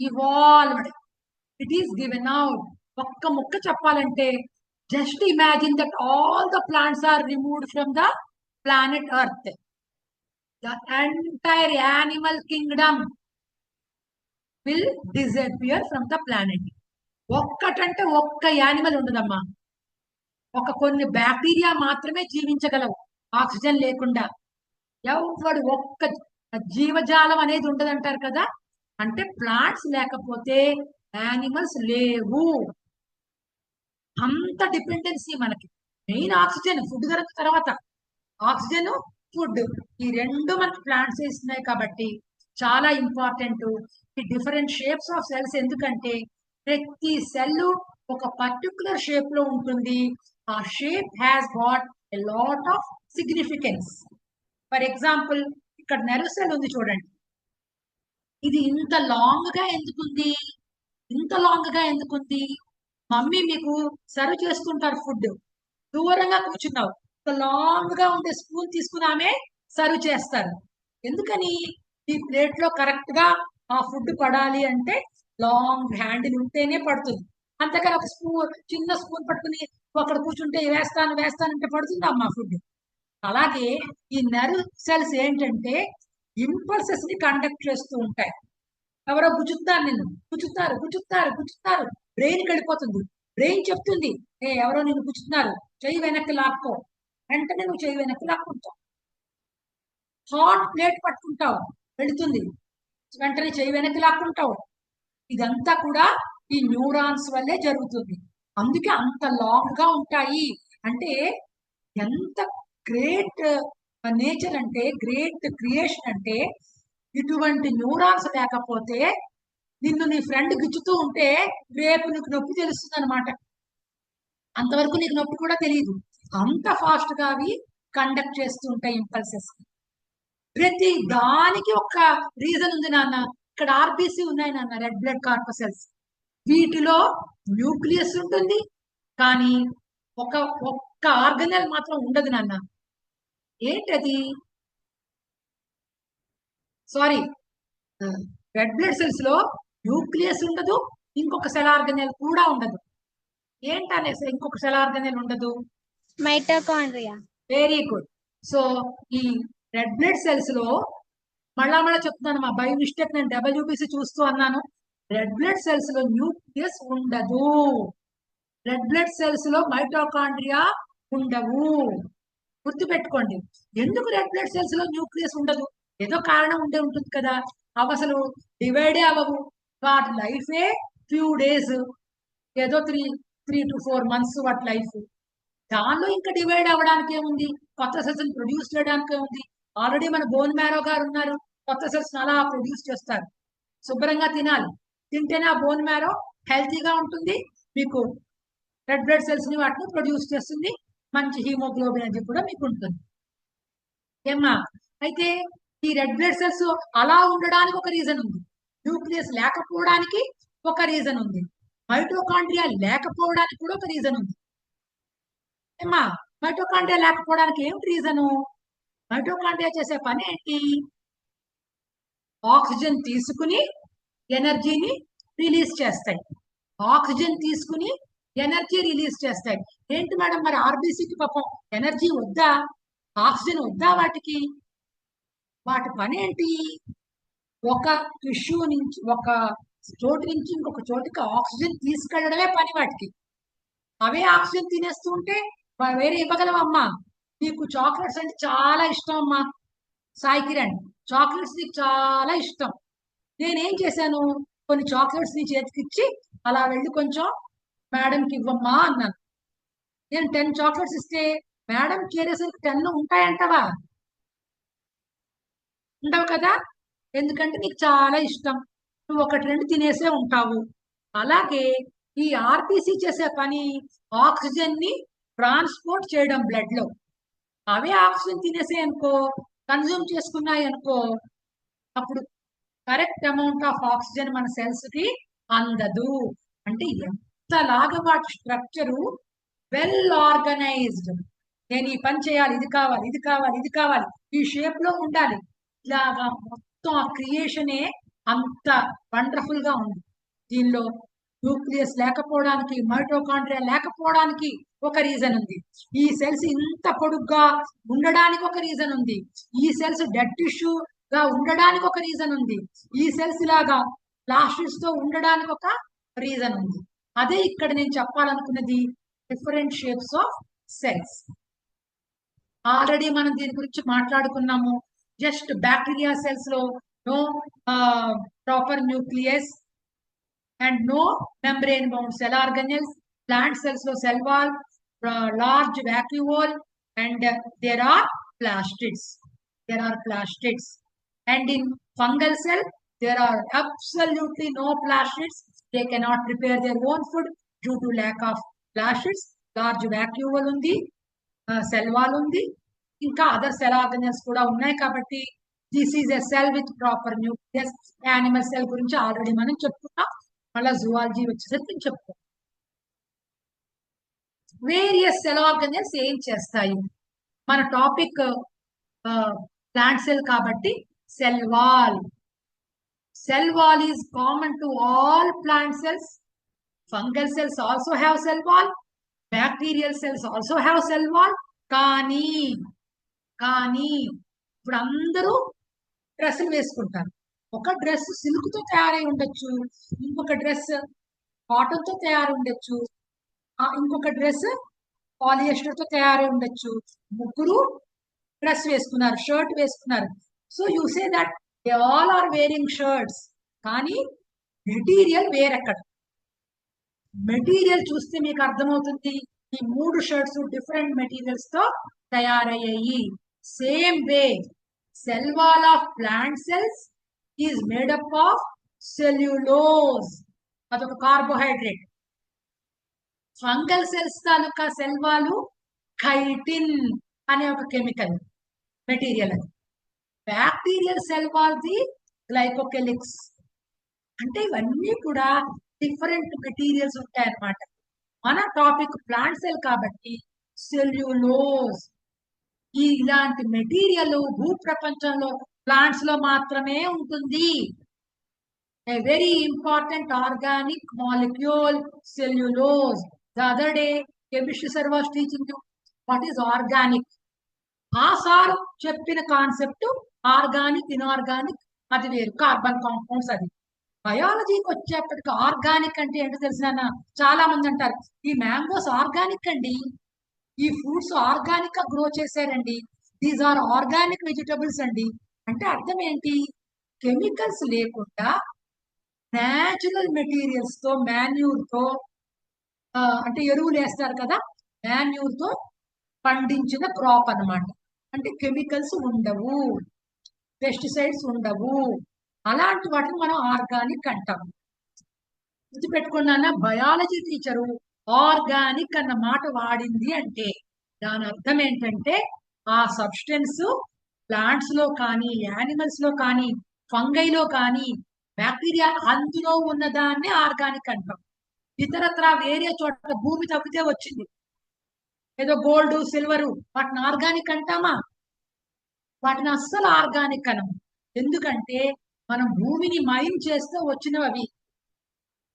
evolved, it is given out. ఒక్క ముక్క చెప్పాలంటే just imagine that all the plants are removed from the planet earth. The entire animal kingdom will disappear from the planet. ఒక్కటంటే ఒక్క animal ఉండదమ్మా. కొన్ని bacteria మాత్రమే జీవించగలవు oxygen లేకుండా. ఎవడు ఒక్క జీవజాలం అనేది ఉండదంటారు కదా. అంటే ప్లాంట్స్ లేకపోతే యానిమల్స్ లేవు. అంత డిపెండెన్సీ మనకి. మెయిన్ ఆక్సిజన్, ఫుడ్ దొరికిన తర్వాత ఆక్సిజన్, ఫుడ్, ఈ రెండు మనకి ప్లాంట్స్ ఇస్తున్నాయి కాబట్టి చాలా ఇంపార్టెంట్. ఈ డిఫరెంట్ షేప్స్ ఆఫ్ సెల్స్ ఎందుకంటే ప్రతి సెల్ ఒక పర్టికులర్ షేప్ లో ఉంటుంది. ఆ shape has got a lot of significance. For example ఇక్కడ నెర్వ్ సెల్ ఉంది చూడండి. ఇది ఇంత లాంగ్ గా ఎందుకుంది? ఇంత లాంగ్ గా ఎందుకుంది? మమ్మీ మీకు సర్వ్ చేస్తుంటారు ఫుడ్, దూరంగా కూర్చున్నావు, లాంగ్ గా ఉండే స్పూన్ తీసుకుని ఆమె సర్వ్ చేస్తారు. ఎందుకని? ఈ ప్లేట్ లో కరెక్ట్ గా ఆ ఫుడ్ పడాలి అంటే లాంగ్ హ్యాండిల్ ఉంటేనే పడుతుంది. అంతేకాని ఒక చిన్న స్పూన్ పట్టుకుని అక్కడ కూర్చుంటే వేస్తానంటే పడుతుంది అమ్మా ఫుడ్. అలాగే ఈ నర్వ్ సెల్స్ ఏంటంటే ఇంపల్సెస్ ని కండక్ట్ చేస్తూ ఉంటాయి. ఎవరో గుచ్చుతారు, బ్రెయిన్కి వెళ్ళిపోతుంది. బ్రెయిన్ చెప్తుంది, ఎవరో నిన్ను గుచ్చుతున్నారు, చెయ్యి వెనక్కి లాక్కో. వెంటనే నువ్వు చెయ్యి వెనక్కి లాక్కుంటావు. హాట్ ప్లేట్ పట్టుకుంటావు, వెళుతుంది, వెంటనే చెయ్యి వెనక్కి లాక్కుంటావు. ఇదంతా కూడా ఈ న్యూరాన్స్ వల్లే జరుగుతుంది. అందుకే అంత లాంగ్ గా ఉంటాయి. అంటే ఎంత గ్రేట్ నేచర్ అంటే, గ్రేట్ క్రియేషన్ అంటే, ఇటువంటి న్యూరాన్స్ లేకపోతే నిన్ను నీ ఫ్రెండ్ గిచ్చుతూ ఉంటే రేపు నీకు నొప్పి తెలుస్తుంది అనమాట. అంతవరకు నీకు నొప్పి కూడా తెలియదు. అంత ఫాస్ట్ గా అవి కండక్ట్ చేస్తూ ఉంటాయి ఇంపల్సెస్. ప్రతి దానికి ఒక రీజన్ ఉంది నాన్న. ఇక్కడ ఆర్బిసి ఉన్నాయి నాన్న, రెడ్ బ్లడ్ కార్పసెల్స్. వీటిలో న్యూక్లియస్ ఉంటుంది, కానీ ఒక్క ఆర్గనల్ మాత్రం ఉండదు నాన్న. ఏంటది? సారీ, రెడ్ బ్లడ్ సెల్స్ లో న్యూక్లియస్ ఉండదు, ఇంకొక సెల్ ఆర్గనల్ కూడా ఉండదు. ఏంటనేసి ఇంకొక సెల్ ఆర్గనల్ ఉండదు? మైటోకాండ్రియా. Very good. సో ఈ రెడ్ బ్లడ్ సెల్స్ లో మళ్ళా చెప్తున్నాను మా, బై మిస్టేక్ నేను డబ్ల్యూబీసీ చూస్తూ అన్నాను. రెడ్ బ్లడ్ సెల్స్ లో న్యూక్లియస్ ఉండదు. రెడ్ బ్లడ్ సెల్స్ లో మైటోకాండ్రియా ఉండవు. గుర్తుపెట్టుకోండి. ఎందుకు రెడ్ బ్లడ్ సెల్స్ లో న్యూక్లియస్ ఉండదు? ఏదో కారణం ఉండే ఉంటుంది కదా. అవి అసలు డివైడే అవ్వవు. వాటి లైఫే ఫ్యూ డేస్, ఏదో 3 to 4 months వాటి లైఫ్. దానిలో ఇంకా డివైడ్ అవ్వడానికి ఏముంది? కొత్త సెల్స్ ప్రొడ్యూస్ చేయడానికి ఏముంది? ఆల్రెడీ మన బోన్ మ్యారో గారు ఉన్నారు, కొత్త సెల్స్ అలా ప్రొడ్యూస్ చేస్తారు. శుభ్రంగా తినాలి, తింటేనే ఆ బోన్ మ్యారో హెల్తీగా ఉంటుంది. మీకు రెడ్ బ్లడ్ సెల్స్ ని వాటిని ప్రొడ్యూస్ చేస్తుంది. మంచి హీమోగ్లోబిన్ అది కూడా మీకు ఉంటుంది. ఏమ్మా? అయితే ఈ రెడ్ బ్లడ్ సెల్స్ అలా ఉండడానికి ఒక రీజన్ ఉంది, న్యూక్లియస్ లేకపోవడానికి ఒక రీజన్ ఉంది, మైటోకాండ్రియా లేకపోవడానికి కూడా ఒక రీజన్ ఉంది. ఏమ్మా? మైటోకాండ్రియా లేకపోవడానికి ఏమిటి రీజను? మైటోకాండ్రియా చేసే పని ఏంటి? ఆక్సిజన్ తీసుకుని ఎనర్జీని రిలీజ్ చేస్తాయి. ఆక్సిజన్ తీసుకుని ఎనర్జీ రిలీజ్ చేస్తాయి. ఏంటి మేడం మరి ఆర్బీసీకి పాపం ఎనర్జీ వద్దా, ఆక్సిజన్ వద్దా వాటికి? వాటి పని ఏంటి? ఒక టిష్యూ నుంచి, ఒక చోటు నుంచి ఇంకొక చోటుకి ఆక్సిజన్ తీసుకెళ్లడమే పని వాటికి. అవే ఆక్సిజన్ తినేస్తూ ఉంటే వేరే ఇవ్వగలవమ్మా. నీకు చాక్లెట్స్ అంటే చాలా ఇష్టం అమ్మా సాయి కిరణ్, చాక్లెట్స్ నీకు చాలా ఇష్టం. నేనేం చేశాను, కొన్ని చాక్లెట్స్ నీ చేతికిచ్చి అలా వెళ్ళి కొంచెం మేడంకి ఇవ్వమ్మా అన్నాను. నేను 10 చాక్లెట్స్ ఇస్తే మేడం చేరేసరికి 10 ఉంటాయంటవా? ఉండవు కదా. ఎందుకంటే నీకు చాలా ఇష్టం, నువ్వు ఒకటి రెండు తినేసే ఉంటావు. అలాగే ఈ ఆర్టీసీ చేసే పని ఆక్సిజన్ ని ట్రాన్స్పోర్ట్ చేయడం బ్లడ్ లో. అవే ఆక్సిజన్ తినేసే అనుకో, కన్జ్యూమ్ చేసుకున్నాయి అనుకో, అప్పుడు కరెక్ట్ అమౌంట్ ఆఫ్ ఆక్సిజన్ మన సెల్స్ కి అందదు. అంటే ఎంతలాగా వాటి స్ట్రక్చరు వెల్ ఆర్గనైజ్డ్. నేను ఈ పని చేయాలి, ఇది కావాలి, ఇది కావాలి, ఇది కావాలి, ఈ షేప్ లో ఉండాలి, ఇలాగా మొత్తం ఆ క్రియేషనే అంత వండర్ఫుల్ గా ఉంది. దీనిలో న్యూక్లియస్ లేకపోవడానికి, మైటోకాండ్రియా లేకపోవడానికి ఒక రీజన్ ఉంది. ఈ సెల్స్ ఇంత పొడుగ్గా ఉండడానికి ఒక రీజన్ ఉంది. ఈ సెల్స్ డెడ్ టిష్యూ గా ఉండడానికి ఒక రీజన్ ఉంది. ఈ సెల్స్ లాగా ప్లాస్టిడ్స్ తో ఉండడానికి ఒక రీజన్ ఉంది. అదే ఇక్కడ నేను చెప్పాలనుకున్నది, different shapes of cells. Already మనం దీని గురించి మాట్లాడుకున్నాము. జస్ట్ బ్యాక్టీరియా సెల్స్ లో no proper nucleus and no membrane bound cell organelles. Plant cells లో cell wall, large vacuole, and there are plastids. And in fungal cell there are absolutely no plastids. They cannot prepare their own food due to lack of plastids. Large vacuole undi, cell wall undi, ఇంకా other cell organelles కూడా ఉన్నాయి. కాబట్టి this is a cell with proper nucleus. Animal cell గురించి already మనం చెప్పుకున్నాం. మళ్ళీ zoology వచ్చేసరికి చెప్పుకో. వేరియస్ సెల్ ఆర్గనల్స్ ఏం చేస్తాయి? మన టాపిక్ ప్లాంట్ సెల్ కాబట్టి cell wall. Cell wall is common to all plant cells. Fungal cells also have cell wall. Bacterial cells also have cell wall. కానీ ఇప్పుడు అందరూ డ్రెస్సులు వేసుకుంటారు. ఒక డ్రెస్ సిల్క్ తో తయారై ఉండొచ్చు, ఇంకొక డ్రెస్ కాటన్ తో తయారై ఉండొచ్చు, ఇంకొక డ్రెస్ పాలియస్టర్ తో తయారై ఉండొచ్చు. ముగ్గురు డ్రెస్ వేసుకున్నారు, షర్ట్ వేసుకున్నారు. So you say that they all are wearing shirts. కానీ మెటీరియల్ వేరెక్కడ? మెటీరియల్ చూస్తే మీకు అర్థమవుతుంది, ఈ 3 షర్ట్స్ డిఫరెంట్ మెటీరియల్స్ తో తయారయ్యాయి. Same way cell wall of plant cells is made up of cellulose, అదొక కార్బోహైడ్రేట్. ఫంగల్ సెల్స్ తాలూకా సెల్ వాలు ఖైటిన్ అనే ఒక కెమికల్ మెటీరియల్. అది bacterial cell wall the glycocalyx. అంటే ఇవన్నీ కూడా డిఫరెంట్ మెటీరియల్స్ ఉంటాయి అన్నమాట. మన టాపిక్ ప్లాంట్ సెల్ కాబట్టి సెల్యులోజ్. ఇలాంటి మెటీరియల్ భూప్రపంచంలో ప్లాంట్స్ లో మాత్రమే ఉంటుంది. A very important organic molecule, cellulose. The other day, chemistry sir was teaching you what is organic. ఆ సార్ చెప్పిన కాన్సెప్ట్ ఆర్గానిక్, ఇన్ఆర్గానిక్ అది వేరు, కార్బన్ కాంపౌండ్స్ అది. బయాలజీకి వచ్చేప్పటికి ఆర్గానిక్ అంటే ఏంటో తెలిసిన చాలా మంది అంటారు, ఈ మ్యాంగోస్ ఆర్గానిక్ అండి, ఈ ఫ్రూట్స్ ఆర్గానిక్ గా గ్రో చేశారండి, దీస్ ఆర్ ఆర్గానిక్ వెజిటబుల్స్ అండి. అంటే అర్థం ఏంటి? కెమికల్స్ లేకుండా న్యాచురల్ మెటీరియల్స్ తో, మాన్యూర్ తో, అంటే ఎరువులు వేస్తారు కదా, మాన్యూర్ తో పండించిన క్రాప్ అన్నమాట. అంటే కెమికల్స్ ఉండవు, పెస్టిసైడ్స్ ఉండవు. అలాంటి వాటిని మనం ఆర్గానిక్ అంటాం. గుర్తుపెట్టుకున్నా, బయాలజీ టీచరు ఆర్గానిక్ అన్న మాట వాడింది అంటే దాని అర్థం ఏంటంటే ఆ సబ్స్టెన్స్ ప్లాంట్స్ లో కానీ, యానిమల్స్ లో కానీ, ఫంగైలో కానీ, బ్యాక్టీరియా అందులో ఉన్నదాన్ని ఆర్గానిక్ అంటాం. ఇతరత్రా వేరే చోట భూమి తగ్గితే వచ్చింది ఏదో గోల్డ్, సిల్వరు, వాటిని ఆర్గానిక్ అంటామా? వాటిని అస్సలు ఆర్గానిక్ అనము. ఎందుకంటే మనం భూమిని మైన్ చేస్తే వచ్చినవి అవి.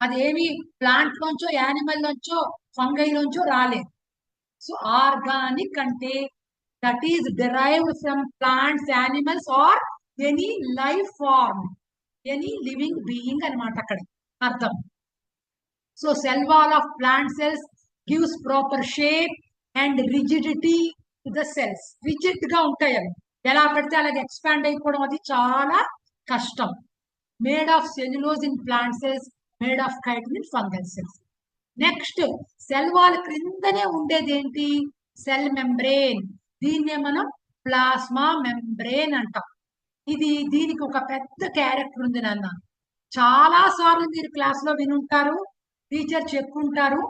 అదేమి ప్లాంట్ లోంచో, యానిమల్ లోంచో, ఫంగై లోంచో రాలేదు. సో ఆర్గానిక్ అంటే that is derived from plants, animals or any life form, any living being అనమాట అక్కడ అర్థం. So cell wall of plant cells gives proper shape and rigidity to the cells. Rigid గా ఉంటాయి అవి, ఎలా పడితే అలాగే ఎక్స్పాండ్ అయిపోవడం అది చాలా కష్టం. Made of cellulose in plant cells, made of chitin in fungal cells. Next cell wall క్రిందనే ఉండేది ఏంటి? Cell membrane. దీన్నే మనం ప్లాస్మా మెంబ్రేన్ అంటాం. దీనికి ఒక పెద్ద క్యారెక్టర్ ఉంది నాన్న. చాలా సార్లు మీరు క్లాస్ లో వినుంటారు, టీచర్ చెప్పుంటారు,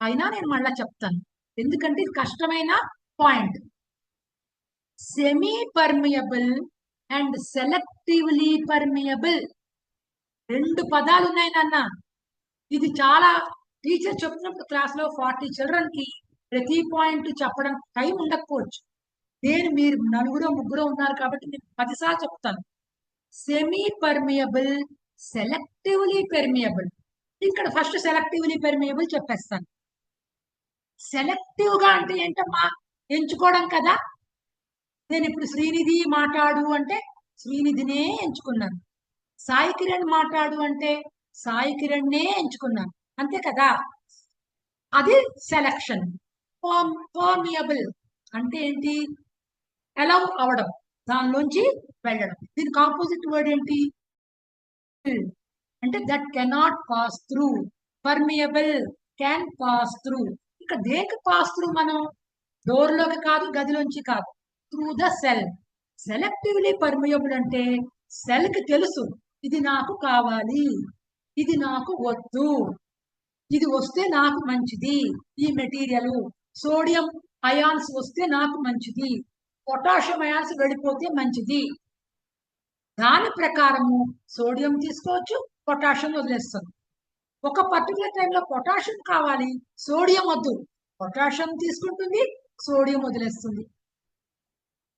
అయినా నేను మళ్ళా చెప్తాను ఎందుకంటే ఇది కష్టమైన point. Semi permeable and selectively permeable 2 పదాలు ఉన్నాయి నాన్న. ఇది చాలా టీచర్ చెప్తున్నప్పుడు క్లాస్ లో 40 చిల్డ్రన్ కి ప్రతి పాయింట్ చెప్పడం టైం ఉండకపోవచ్చు. మీరు 4-3 ఉన్నారు కాబట్టి నేను 10 సార్లు చెప్తాను. Semi permeable, selectively permeable. ఇక్కడ ఫస్ట్ సెలెక్టివ్లీ పెర్మియబుల్ చెప్పేస్తాను. సెలెక్టివ్ గా అంటే ఏంటమ్మా? ఎంచుకోవడం కదా. నేను ఇప్పుడు శ్రీనిధి మాట్లాడు అంటే శ్రీనిధినే ఎంచుకున్నాను. సాయి కిరణ్ మాట్లాడు అంటే సాయి కిరణ్నే ఎంచుకున్నాను, అంతే కదా. అది సెలక్షన్. పర్మియబుల్ అంటే ఏంటి? అలౌ అవడం, దానిలోంచి వెళ్ళడం. దీనికి ఆపోజిట్ వర్డ్ ఏంటి? అంటే that cannot pass through. Permeable, can pass through. ఇక్కడ దేనికి పాస్ త్రూ? మనం డోర్ లోకి కాదు, గదిలోంచి కాదు, through the cell. Selectively permeable అంటే సెల్ కి తెలుసు ఇది నాకు కావాలి, ఇది నాకు వద్దు, ఇది వస్తే నాకు మంచిది, ఈ మెటీరియల్ సోడియం అయాన్స్ వస్తే నాకు మంచిది, పొటాషియం అయాన్స్ వెళ్ళిపోతే మంచిది. దాని ప్రకారము సోడియం తీసుకోవచ్చు, పొటాషియం వదిలేస్తుంది. ఒక పర్టికులర్ టైంలో పొటాషియం కావాలి, సోడియం వద్దు, పొటాషియం తీసుకుంటుంది, సోడియం వదిలేస్తుంది.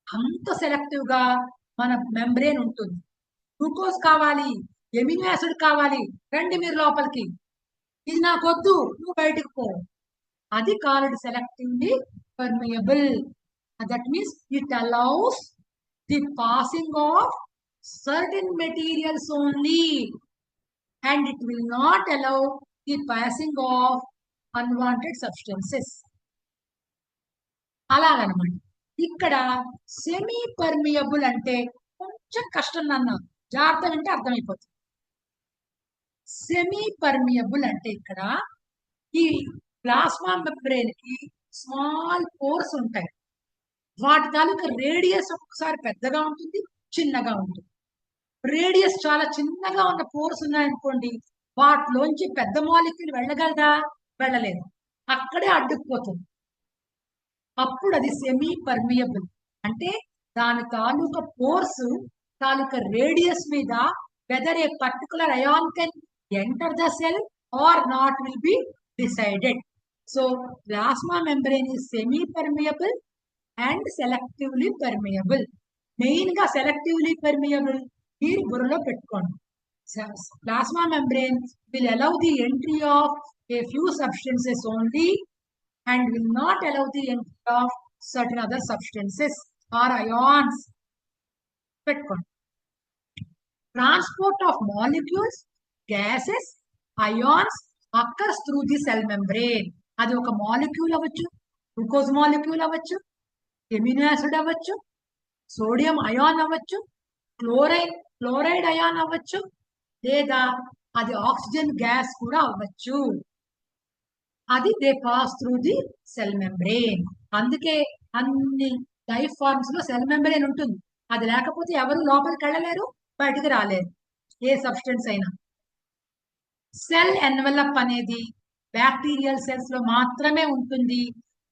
అంత సెలెక్టివ్ గా మన మెంబ్రేన్ ఉంటుంది. గ్లూకోజ్ కావాలి, ఎమినో యాసిడ్ కావాలి, రండి మీరు లోపలికి, ఇది నాకు వద్దు, నువ్వు బయటకు పో. అది called selectively permeable. That means it allows the passing of certain materials only and it will not allow the passing of unwanted substances. అలాగనమాట. ఇక్కడ సెమీ పర్మియబుల్ అంటే కొంచెం కష్టం నాన్న, జాగ్రత్త అంటే అర్థమైపోతుంది. సెమీ పర్మియబుల్ అంటే ఇక్కడ ఈ ప్లాస్మా మెంబ్రేన్ కి స్మాల్ పోర్స్ ఉంటాయి. వాటి తాలూకా రేడియస్ ఒక్కొక్కసారి పెద్దగా ఉంటుంది, చిన్నగా ఉంటుంది. రేడియస్ చాలా చిన్నగా ఉన్న పోర్స్ ఉన్నాయనుకోండి, వాటిలోంచి పెద్ద మాలిక్యూల్ వెళ్ళగలదా? వెళ్ళలేదు, అక్కడే అడ్డుకుపోతుంది. అప్పుడు అది సెమీ పర్మియబుల్. అంటే దాని తాలూకా పోర్స్ తాలూకా రేడియస్ మీద whether a particular ion can enter the cell or not will be decided. So plasma membrane is semi permeable and selectively permeable. Main గా సెలెక్టివ్లీ పర్మియబుల్ మీరు బుర్రలో పెట్టుకోండి. Plasma membrane will allow the entry of a few substances only and will not allow the entry of certain other substances or ions. పెట్టుకోండి. Transport of molecules, gases, ions occurs through the cell membrane. అది ఒక molecule అవ్వచ్చు, glucose molecule అవ్వచ్చు, amino acid అవ్వచ్చు, sodium ion అవ్వచ్చు, chloride ion అవ్వచ్చు, లేదా అది ఆక్సిజన్ గ్యాస్ కూడా అవ్వచ్చు. అది they pass through the cell membrane. అందుకే అన్ని లైఫ్ ఫార్మ్స్ లో సెల్ మెంబ్రేన్ ఉంటుంది. అది లేకపోతే ఎవరు లోపలికి వెళ్ళలేరు, బయటికి రాలేరు, ఏ సబ్స్టెన్స్ అయినా. సెల్ ఎన్వలప్ అనేది బ్యాక్టీరియల్ సెల్స్ లో మాత్రమే ఉంటుంది.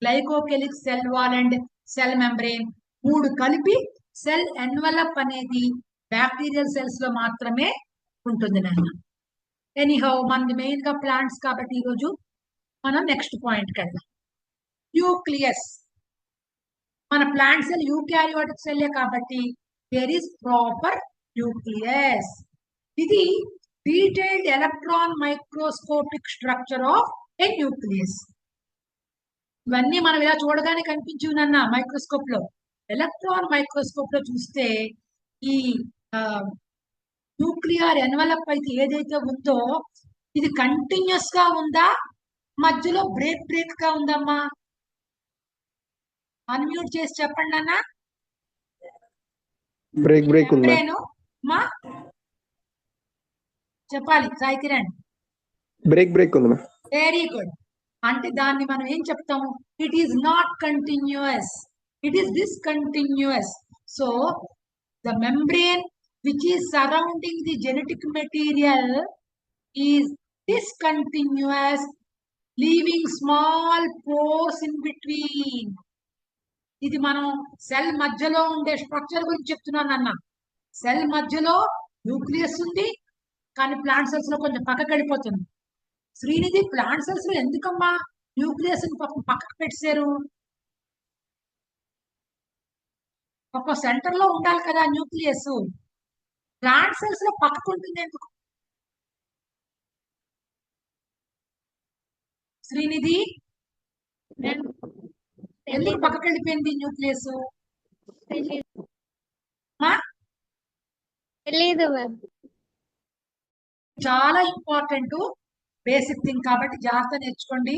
Glycocalyx, cell wall and cell membrane 3 కలిపి సెల్ ఎన్వలప్ అనేది బ్యాక్టీరియల్ సెల్స్ లో మాత్రమే ఉంటుంది నాన్న. ఎనీహౌ మనది మెయిన్ గా ప్లాంట్స్ కాబట్టి ఈరోజు మనం నెక్స్ట్ పాయింట్కి వెళ్దాం. న్యూక్లియస్. మన ప్లాంట్ సెల్ యూకారియోటిక్ సెల్లే కాబట్టి దేర్ ఈస్ ప్రాపర్ న్యూక్లియస్. ఇది detailed electron microscopic structure of A nucleus. ఇవన్నీ మనం ఇలా చూడగానే కనిపించునన్న మైక్రోస్కోప్ లో. ఎలక్ట్రాన్ మైక్రోస్కోప్ లో చూస్తే ఈ న్యూక్లియర్ ఎన్వలప్ అయితే ఏదైతే ఉందో ఇది కంటిన్యూస్ గా ఉందా, మధ్యలో బ్రేక్ గా ఉందమ్మా? అన్మ్యూట్ చేసి చెప్పండి అన్న. బ్రేక్ ఉంది మా చెప్పాలి సాయి కిరణ్. బ్రేక్ ఉంది. Very good. అంటే దాన్ని మనం ఏం చెప్తాము? It is not continuous, it is discontinuous. So the membrane which is surrounding the genetic material is discontinuous, leaving small pores in between. ఇది మనం సెల్ మధ్యలో ఉండే స్ట్రక్చర్ గురించి చెప్తున్నాను అన్న. సెల్ మధ్యలో న్యూక్లియస్ ఉంది, కానీ ప్లాంట్ సెల్స్ లో కొంచెం పక్కకి వెళ్ళిపోతుంది. శ్రీనిధి, ప్లాంట్ సెల్స్ లో ఎందుకమ్మా న్యూక్లియస్ పక్కకు పెట్టారు? ఒక సెంటర్ లో ఉండాలి కదా న్యూక్లియస్. ప్లాంట్ సెల్స్ లో పక్కకు ఉంటుంది ఎందుకు శ్రీనిధి? ఎందుకు పక్కకు వెళ్ళిపోయింది న్యూక్లియస్? తెలీదు మ్యామ్. చాలా ఇంపార్టెంట్ బేసిక్ థింగ్ కాబట్టి జాగ్రత్త నేర్చుకోండి.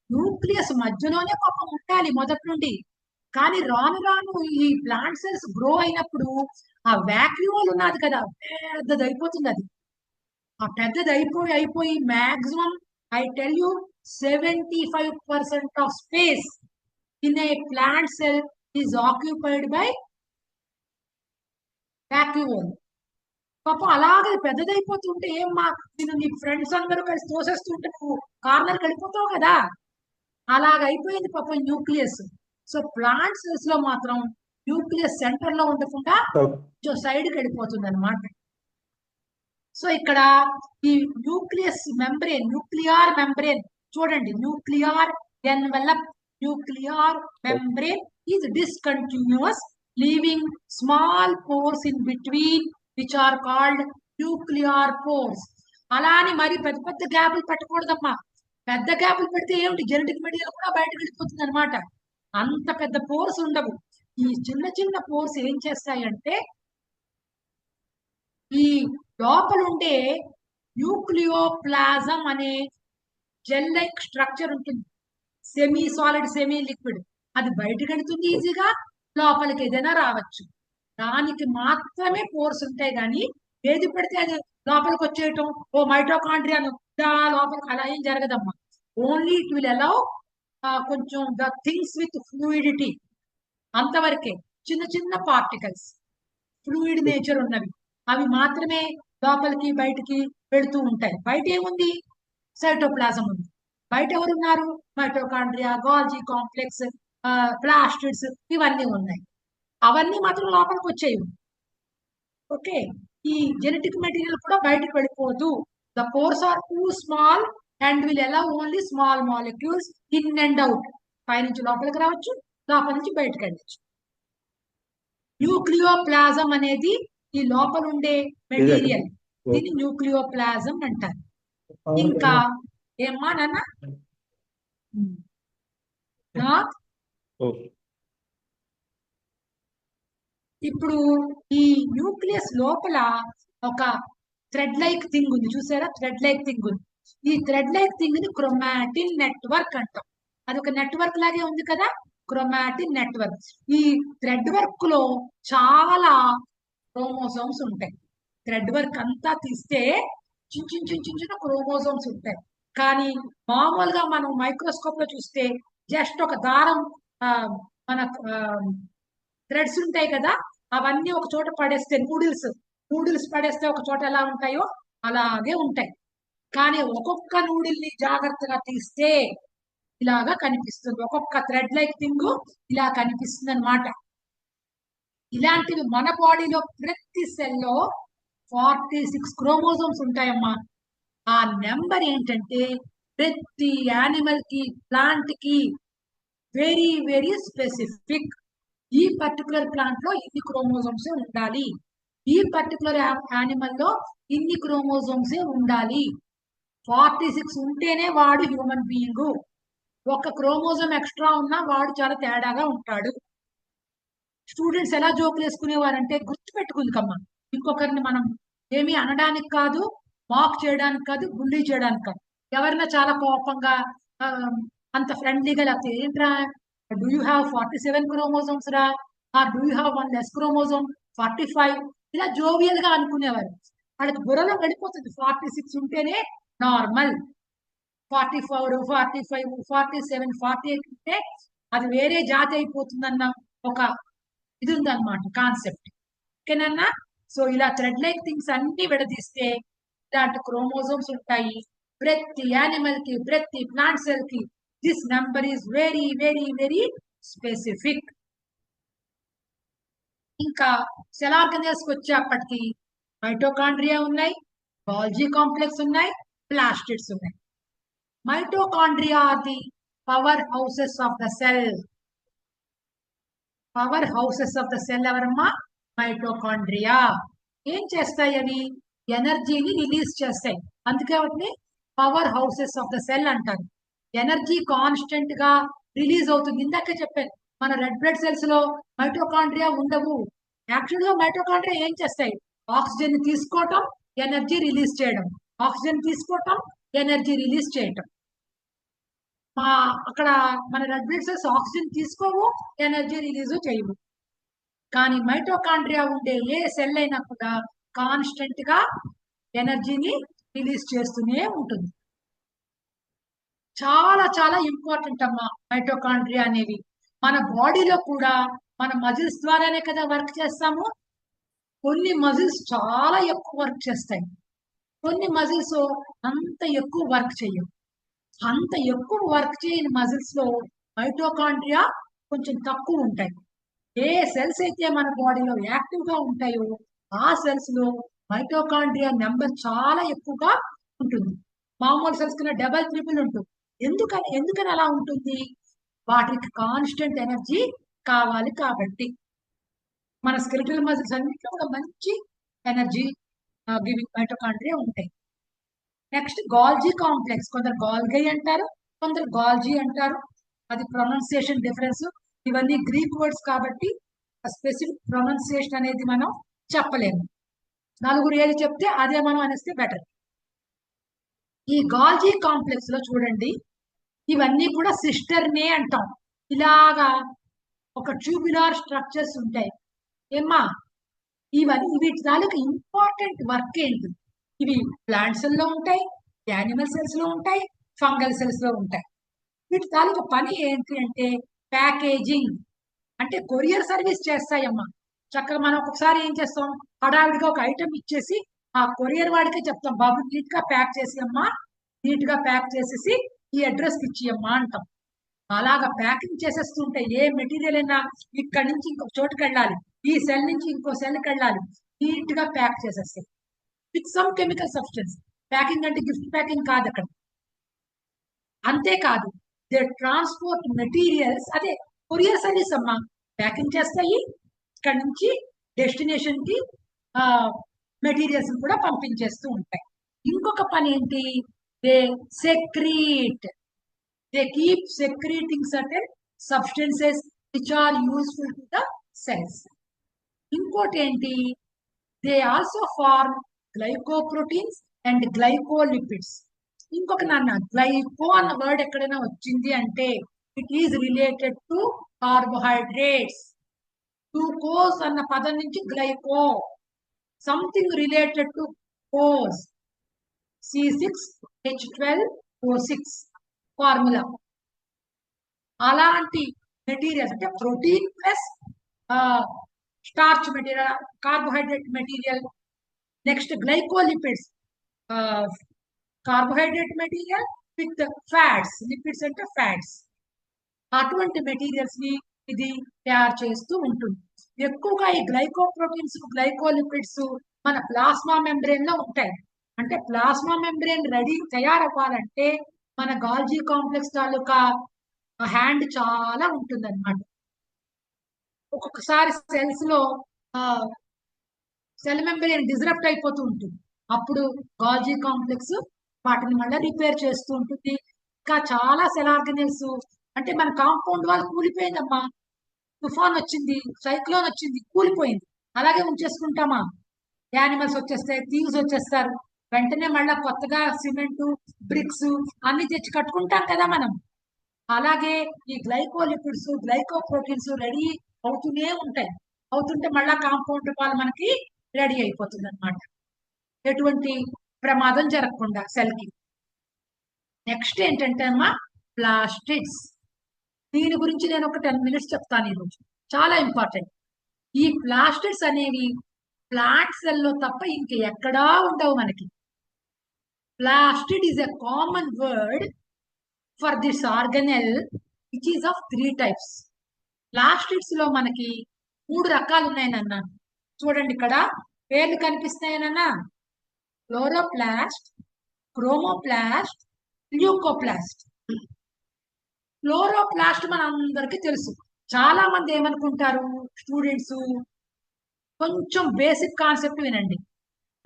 న్యూక్లియస్ మధ్యలోనే పాపం ఉండాలి మొదటి నుండి, కానీ రాను రాను ఈ ప్లాంట్ సెల్స్ గ్రో అయినప్పుడు ఆ వ్యాక్యూల్ ఉన్నది కదా, పెద్దది అయిపోతుంది. అది ఆ పెద్దది అయిపోయి maximum I tell you 75% of space in a plant cell is occupied by vacuole. పాపం అలాగే పెద్దదైపోతుంటే ఏమ్మా, నేను నీ ఫ్రెండ్స్ అందరూ కలిసి తోసేస్తుంటే నువ్వు కార్నర్కి వెళ్ళిపోతావు కదా, అలాగ అయిపోయింది పాపం న్యూక్లియస్. సో ప్లాంట్ సెల్స్ లో మాత్రం న్యూక్లియస్ సెంటర్ లో ఉండకుండా సైడ్కి వెళ్ళిపోతుంది అనమాట. సో ఇక్కడ ఈ న్యూక్లియస్ మెంబ్రేన్, న్యూక్లియర్ మెంబ్రేన్ చూడండి, nuclear envelope, nuclear membrane is discontinuous, leaving small pores in between which are called nuclear pores. అలా అని మరి పెద్ద పెద్ద గ్యాపులు పెట్టకూడదమ్మా. పెద్ద గ్యాపులు పెడితే ఏమిటి, జెనెటిక్ మెటీరియల్ కూడా బయటకు వెళ్ళిపోతుంది అనమాట. అంత పెద్ద పోర్స్ ఉండవు. ఈ చిన్న చిన్న పోర్స్ ఏం చేస్తాయంటే ఈ లోపల ఉండే న్యూక్లియోప్లాజం అనే జెల్ లైక్ స్ట్రక్చర్ ఉంటుంది, సెమీ సాలిడ్ సెమీ లిక్విడ్. అది బయటకు వెళ్తుంది ఈజీగా, లోపలికి ఏదైనా రావచ్చు. దానికి మాత్రమే పోర్స్ ఉంటాయి, కానీ ఏది పెడితే అది లోపలికి వచ్చేయటం, ఓ మైటోకాండ్రియాను లోపలికి అలా ఏం జరగదమ్మా. ఓన్లీ ఇట్ విల్ అలౌ కొంచెం ద థింగ్స్ విత్ ఫ్లూయిడిటీ, అంతవరకే. చిన్న చిన్న పార్టికల్స్ ఫ్లూయిడ్ నేచర్ ఉన్నవి అవి మాత్రమే లోపలికి బయటికి వెళుతూ ఉంటాయి. బయట ఏముంది? సైటోప్లాజం ఉంది. బయట ఎవరున్నారు? మైటోకాండ్రియా, గాల్జీ కాంప్లెక్స్, ప్లాస్టిడ్స్, ఇవన్నీ ఉన్నాయి. అవన్నీ మాత్రం లోపలికి వచ్చేవి. ఓకే, ఈ జెనెటిక్ మెటీరియల్ కూడా బయటకు వెళ్ళిపోదు. The pores are too small and will allow only small molecules in and out. పైనుంచి లోపలికి రావచ్చు, లోపల నుంచి బయటకు వెళ్ళచ్చు. న్యూక్లియోప్లాజం అనేది ఈ లోపల ఉండే మెటీరియల్, దీన్ని న్యూక్లియోప్లాజం అంటారు. ఇంకా ఏమ్మా నాన్న? ఇప్పుడు ఈ న్యూక్లియస్ లోపల ఒక థ్రెడ్ లైక్ థింగ్ ఉంది, చూసారా? థ్రెడ్ లైక్ థింగ్ ఉంది. ఈ థ్రెడ్ లైక్ థింగ్ ని క్రోమాటిన్ నెట్వర్క్ అంటాం. అది ఒక నెట్వర్క్ లాగే ఉంది కదా, క్రోమాటిన్ నెట్వర్క్. ఈ థ్రెడ్ వర్క్ లో చాలా క్రోమోసోమ్స్ ఉంటాయి. థ్రెడ్ వర్క్ అంతా తీస్తే చిన్న చిన్న క్రోమోసోమ్స్ ఉంటాయి. కానీ మామూలుగా మనం మైక్రోస్కోప్ లో చూస్తే జస్ట్ ఒక దారం, మన థ్రెడ్స్ ఉంటాయి కదా, అవన్నీ ఒక చోట పడేస్తే నూడిల్స్ పడేస్తే ఒక చోట ఎలా ఉంటాయో అలాగే ఉంటాయి. కానీ ఒక్కొక్క నూడిల్ని జాగ్రత్తగా తీస్తే ఇలాగా కనిపిస్తుంది. ఒక్కొక్క థ్రెడ్ లైక్ థింగ్ ఇలా కనిపిస్తుంది అనమాట. ఇలాంటివి మన బాడీలో ప్రతి సెల్లో 46 క్రోమోజోమ్స్ ఉంటాయమ్మా. ఆ నెంబర్ ఏంటంటే ప్రతి యానిమల్ కి, ప్లాంట్ కి వెరీ వెరీ స్పెసిఫిక్. ఈ పర్టికులర్ ప్లాంట్ లో ఇన్ని క్రోమోజోమ్సే ఉండాలి, ఈ పర్టికులర్ యానిమల్ లో ఇన్ని క్రోమోజోమ్సే ఉండాలి. 46 ఉంటేనే వాడు హ్యూమన్ బీయింగ్. ఒక క్రోమోజోమ్ ఎక్స్ట్రా ఉన్నా వాడు చాలా తేడాగా ఉంటాడు. స్టూడెంట్స్ ఎలా జోకులు వేసుకునేవారంటే, గుర్తు పెట్టుకుందికమ్మా, ఇంకొకరిని మనం ఏమీ అనడానికి కాదు, మాక్ చేయడానికి కాదు, బుల్లీ చేయడానికి కాదు. ఎవరైనా చాలా కోపంగా అంత ఫ్రెండ్లీగా లేకపోతే, ఏంట్రా డూ యూ హ్యావ్ 47 క్రోమోజోమ్స్ రా, or do you have 1 less chromosome 45, ఇలా జోవియల్ గా అనుకునేవారు. వాళ్ళకి బుర్రలో గడిపోతుంది 46 ఉంటేనే నార్మల్. 44, 45, 47, 48 ఉంటే అది వేరే జాతి అయిపోతుందన్న ఒక ఇది ఉందన్నమాట కాన్సెప్ట్. ఓకేనన్నా? సో ఇలా థ్రెడ్ లైక్ థింగ్స్ అన్ని విడదీస్తే ఇలాంటి క్రోమోజోమ్స్ ఉంటాయి. ప్రతి యానిమల్ కి, ప్రతి ప్లాంట్ సెల్ కి this number is very very very specific. ఇంకా సెల్ ఆర్గనెల్స్ కి వచ్చేప్పటికి మైటోకాండ్రియా ఉన్నాయి, గాల్జీ కాంప్లెక్స్ ఉన్నాయి, ప్లాస్టిడ్స్ ఉన్నాయి. Mitochondria are the powerhouses of the cell. Powerhouses of the cell ఎవరమ్మా? మైటోకాండ్రియా. ఏం చేస్తాయి అవి? ఎనర్జీని రిలీజ్ చేస్తాయి. అందుకే వాటిని powerhouses of the cell అంటారు. ఎనర్జీ కాన్స్టెంట్ గా రిలీజ్ అవుతుంది. ఇందాకే చెప్పాను, మన రెడ్ బ్లడ్ సెల్స్ లో మైటోకాండ్రియా ఉండవు. యాక్చువల్ గా మైటోకాండ్రియా ఏం చేస్తాయి? ఆక్సిజన్ తీసుకోవటం, ఎనర్జీ రిలీజ్ చేయడం, ఆక్సిజన్ తీసుకోవటం, ఎనర్జీ రిలీజ్ చేయటం. అక్కడ మన రెడ్ బ్లడ్ సెల్స్ ఆక్సిజన్ తీసుకోవు, ఎనర్జీ రిలీజ్ చేయవు. కానీ మైటోకాండ్రియా ఉండే ఏ సెల్ అయినా కూడా కాన్స్టెంట్ గా ఎనర్జీని రిలీజ్ చేస్తూనే ఉంటుంది. చాలా చాలా ఇంపార్టెంట్ అమ్మా మైటోకాండ్రియా అనేవి. మన బాడీలో కూడా మన మజిల్స్ ద్వారానే కదా వర్క్ చేస్తాము. కొన్ని మజిల్స్ చాలా ఎక్కువ వర్క్ చేస్తాయి, కొన్ని మజిల్స్ అంత ఎక్కువ వర్క్ చేయవు. అంత ఎక్కువ వర్క్ చేయని మజిల్స్ లో మైటోకాండ్రియా కొంచెం తక్కువ ఉంటాయి. ఏ సెల్స్ అయితే మన బాడీలో యాక్టివ్ గా ఉంటాయో ఆ సెల్స్ లో మైటోకాండ్రియా నెంబర్ చాలా ఎక్కువగా ఉంటుంది. మామూలు సెల్స్ కన్నా డబల్ ట్రిపుల్ ఉంటుంది. ఎందుకని అలా ఉంటుంది? వాటికి కాన్స్టెంట్ ఎనర్జీ కావాలి కాబట్టి. మన స్కెలిటల్ మజిల్స్ అన్నింటిలో కూడా మంచి ఎనర్జీ గివింగ్ మైటోకాండ్రియా ఉంటాయి. Next Golgi complex. కొందరు గాల్గై అంటారు, కొందరు గాల్జీ అంటారు. అది ప్రొనౌన్సియేషన్ డిఫరెన్స్. ఇవన్నీ గ్రీక్ వర్డ్స్ కాబట్టి స్పెసిఫిక్ ప్రొనౌన్సియేషన్ అనేది మనం చెప్పలేము. నలుగురు ఏది చెప్తే అదే మనం అనేస్తే బెటర్. ఈ గాల్జీ కాంప్లెక్స్ లో చూడండి, ఇవన్నీ కూడా సిస్టర్నే అంటాం. ఇలాగా ఒక ట్యూబులార్ స్ట్రక్చర్స్ ఉంటాయి. ఏమ్మా, ఇవన్నీ వీటి తాలూకు ఇంపార్టెంట్ వర్క్ ఏంటి? ఇవి ప్లాంట్ సెల్ లో ఉంటాయి, యానిమల్ సెల్స్ లో ఉంటాయి, ఫంగల్ సెల్స్ లో ఉంటాయి. వీటి తాలూకు పని ఏంటి అంటే ప్యాకేజింగ్, అంటే కొరియర్ సర్వీస్ చేస్తాయమ్మా. చక్కగా మనం ఒకసారి ఏం చేస్తాం, హడావిడిగా ఒక ఐటమ్ ఇచ్చేసి ఆ కొరియర్ వాడికే చెప్తాం, బాబు నీట్ గా ప్యాక్ చేసి అమ్మా, నీట్ గా ప్యాక్ చేసేసి ఈ అడ్రస్ ఇచ్చి అమ్మా అంటాం. అలాగా ప్యాకింగ్ చేసేస్తుంటే ఏ మెటీరియల్ అయినా ఇక్కడి నుంచి ఇంకొక చోటుకి వెళ్ళాలి, ఈ సెల్ నుంచి ఇంకో సెల్కి వెళ్ళాలి, నీట్ గా ప్యాక్ చేసేస్తాయి with some chemical substance. Packing అంటే గిఫ్ట్ ప్యాకింగ్ కాదు అక్కడ. అంతేకాదు, దే ట్రాన్స్పోర్ట్ మెటీరియల్స్, అదే కొరియర్ సర్వీస్ అమ్మా. ప్యాకింగ్ చేస్తాయి, ఇక్కడ నుంచి డెస్టినేషన్ కి మెటీరియల్స్ కూడా పంపించేస్తూ ఉంటాయి. ఇంకొక పని ఏంటి? They secrete, they keep secreting certain substances which are useful to the cells. ఇంకోటి ఏంటి? They also form glycoproteins and glycolipids. ఇంకొక నాన్న, గ్లైకో అన్న వర్డ్ ఎక్కడైనా వచ్చింది అంటే it is related to carbohydrates. Glucose అన్న పదం నుంచి glyco, something related to cose, C6H12O6 formula. అలాంటి మెటీరియల్స్ అంటే protein plus starch material, carbohydrate material. Next glycolipids, carbohydrate material with fats, lipids అంటే ఫ్యాట్స్. అటువంటి మెటీరియల్స్ ని ఇది తయారు చేస్తూ ఉంటుంది. ఎక్కువగా ఈ గ్లైకోప్రోటీన్స్, గ్లైకోలిపిడ్స్ మన ప్లాస్మా మెంబ్రెయిన్ లో ఉంటాయి. అంటే ప్లాస్మా మెంబ్రెయిన్ రెడీ తయారవ్వాలంటే మన గాల్జీ కాంప్లెక్స్ తాలూకా హ్యాండ్ చాలా ఉంటుంది అనమాట. ఒక్కొక్కసారి సెల్స్ లో సెల్ మెంబ్రెయిన్ డిస్రప్ట్ అయిపోతూ ఉంటుంది. అప్పుడు గాల్జీ కాంప్లెక్స్ వాటిని మళ్ళీ రిపేర్ చేస్తూ ఉంటుంది. ఇంకా చాలా సెల్ ఆర్గనెల్స్, అంటే మన కాంపౌండ్ వాళ్ళు కూలిపోయిందమ్మా, తుఫాన్ వచ్చింది, సైక్లోన్ వచ్చింది, కూలిపోయింది, అలాగే ఉంచేసుకుంటామా? యానిమల్స్ వచ్చేస్తాయి, థీవ్స్ వచ్చేస్తారు, వెంటనే మళ్ళీ కొత్తగా సిమెంట్, బ్రిక్స్ అన్ని తెచ్చి కట్టుకుంటాం కదా మనం. అలాగే ఈ గ్లైకోలిపిడ్స్, గ్లైకోప్రోటీన్స్ రెడీ అవుతూనే ఉంటాయి. అవుతుంటే మళ్ళా కాంపౌండ్ వాళ్ళు మనకి రెడీ అయిపోతుంది అనమాట, ఎటువంటి ప్రమాదం జరగకుండా సెల్ కి. నెక్స్ట్ ఏంటంటే అమ్మా ప్లాస్టిడ్స్. దీని గురించి నేను ఒక 10 minutes చెప్తాను ఈరోజు, చాలా ఇంపార్టెంట్. ఈ ప్లాస్టిడ్స్ అనేవి ప్లాంట్ సెల్లో తప్ప ఇంక ఎక్కడా ఉండవు మనకి. Plastid is a common word for this organelle which is of 3 types. Plastids లో మనకి 3 రకాలు ఉన్నాయనన్నా. చూడండి ఇక్కడ పేర్లు కనిపిస్తాయనన్నా. Chloroplast, chromoplast, leucoplast. క్లోరోప్లాస్ట్ మన అందరికీ తెలుసు. చాలా మంది ఏమనుకుంటారు స్టూడెంట్స్, కొంచెం బేసిక్ కాన్సెప్ట్ వినండి.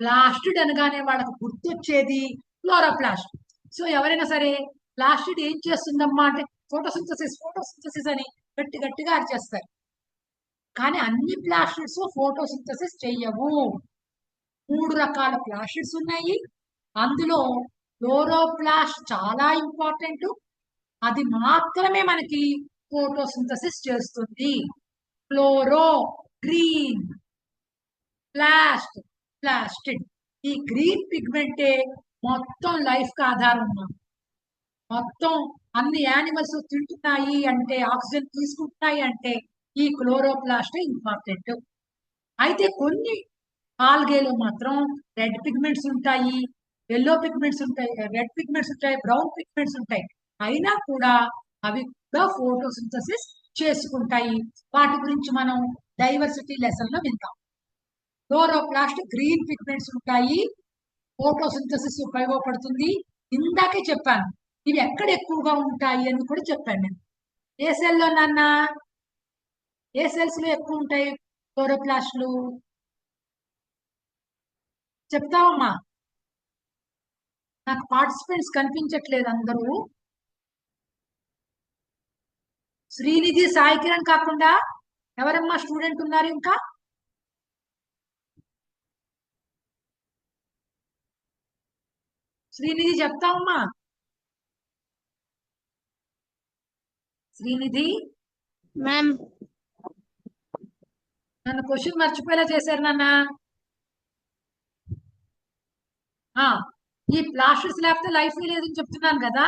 ప్లాస్టిడ్ అనగానే వాళ్ళకు గుర్తొచ్చేది క్లోరోప్లాస్ట్. సో ఎవరైనా సరే ప్లాస్టిడ్ ఏం చేస్తుందమ్మా అంటే ఫోటోసింథసిస్ అని గట్టిగా అరిచేస్తారు. కానీ అన్ని ప్లాస్టిడ్స్ ఫోటోసింథసిస్ చెయ్యవు. 3 రకాల ప్లాస్టిడ్స్ ఉన్నాయి. అందులో క్లోరోప్లాస్ట్ చాలా ఇంపార్టెంట్. అది మాత్రమే మనకి ఫోటోసింథసిస్ చేస్తుంది. Chloro green, plastid. ఈ గ్రీన్ పిగ్మెంటే మొత్తం లైఫ్ కి ఆధారం. మొత్తం అన్ని యానిమల్స్ తింటున్నాయి అంటే, ఆక్సిజన్ తీసుకుంటున్నాయి అంటే ఈ క్లోరోప్లాస్ట్ ఇంపార్టెంట్. అయితే కొన్ని ఆల్గేలో మాత్రం రెడ్ పిగ్మెంట్స్ ఉంటాయి, ఎల్లో పిగ్మెంట్స్ ఉంటాయి, రెడ్ పిగ్మెంట్స్ ఉంటాయి, బ్రౌన్ పిగ్మెంట్స్ ఉంటాయి. అయినా కూడా అవి కూడా ఫోటోసింథసిస్ చేసుకుంటాయి. వాటి గురించి మనం డైవర్సిటీ లెసన్ లో వింటాం. క్లోరోప్లాస్ట్ గ్రీన్ పిగ్మెంట్స్ ఉంటాయి, ఫోటోసింథసిస్ ఉపయోగపడుతుంది. ఇందాకే చెప్పాను ఇవి ఎక్కడ ఎక్కువగా ఉంటాయి అని కూడా చెప్పాను నేను. ఏ సెల్లో నాన్న, ఏ సెల్స్ లో ఎక్కువ ఉంటాయి క్లోరోప్లాస్ట్లు చెప్తావమ్మా? నాకు పార్టిసిపెంట్స్ కనిపించట్లేదు అందరూ. శ్రీనిధి, సాయి కిరణ్ కాకుండా ఎవరమ్మా స్టూడెంట్ ఉన్నారు ఇంకా? శ్రీనిధి చెప్తావమ్మా? శ్రీనిధి, మ్యామ్ నన్ను క్వశ్చన్ మర్చిపోయేలా చేశారు నాన్న. ఈ ప్లాస్టిడ్స్ లేకపోతే లైఫ్ లేదని చెప్తున్నాను కదా.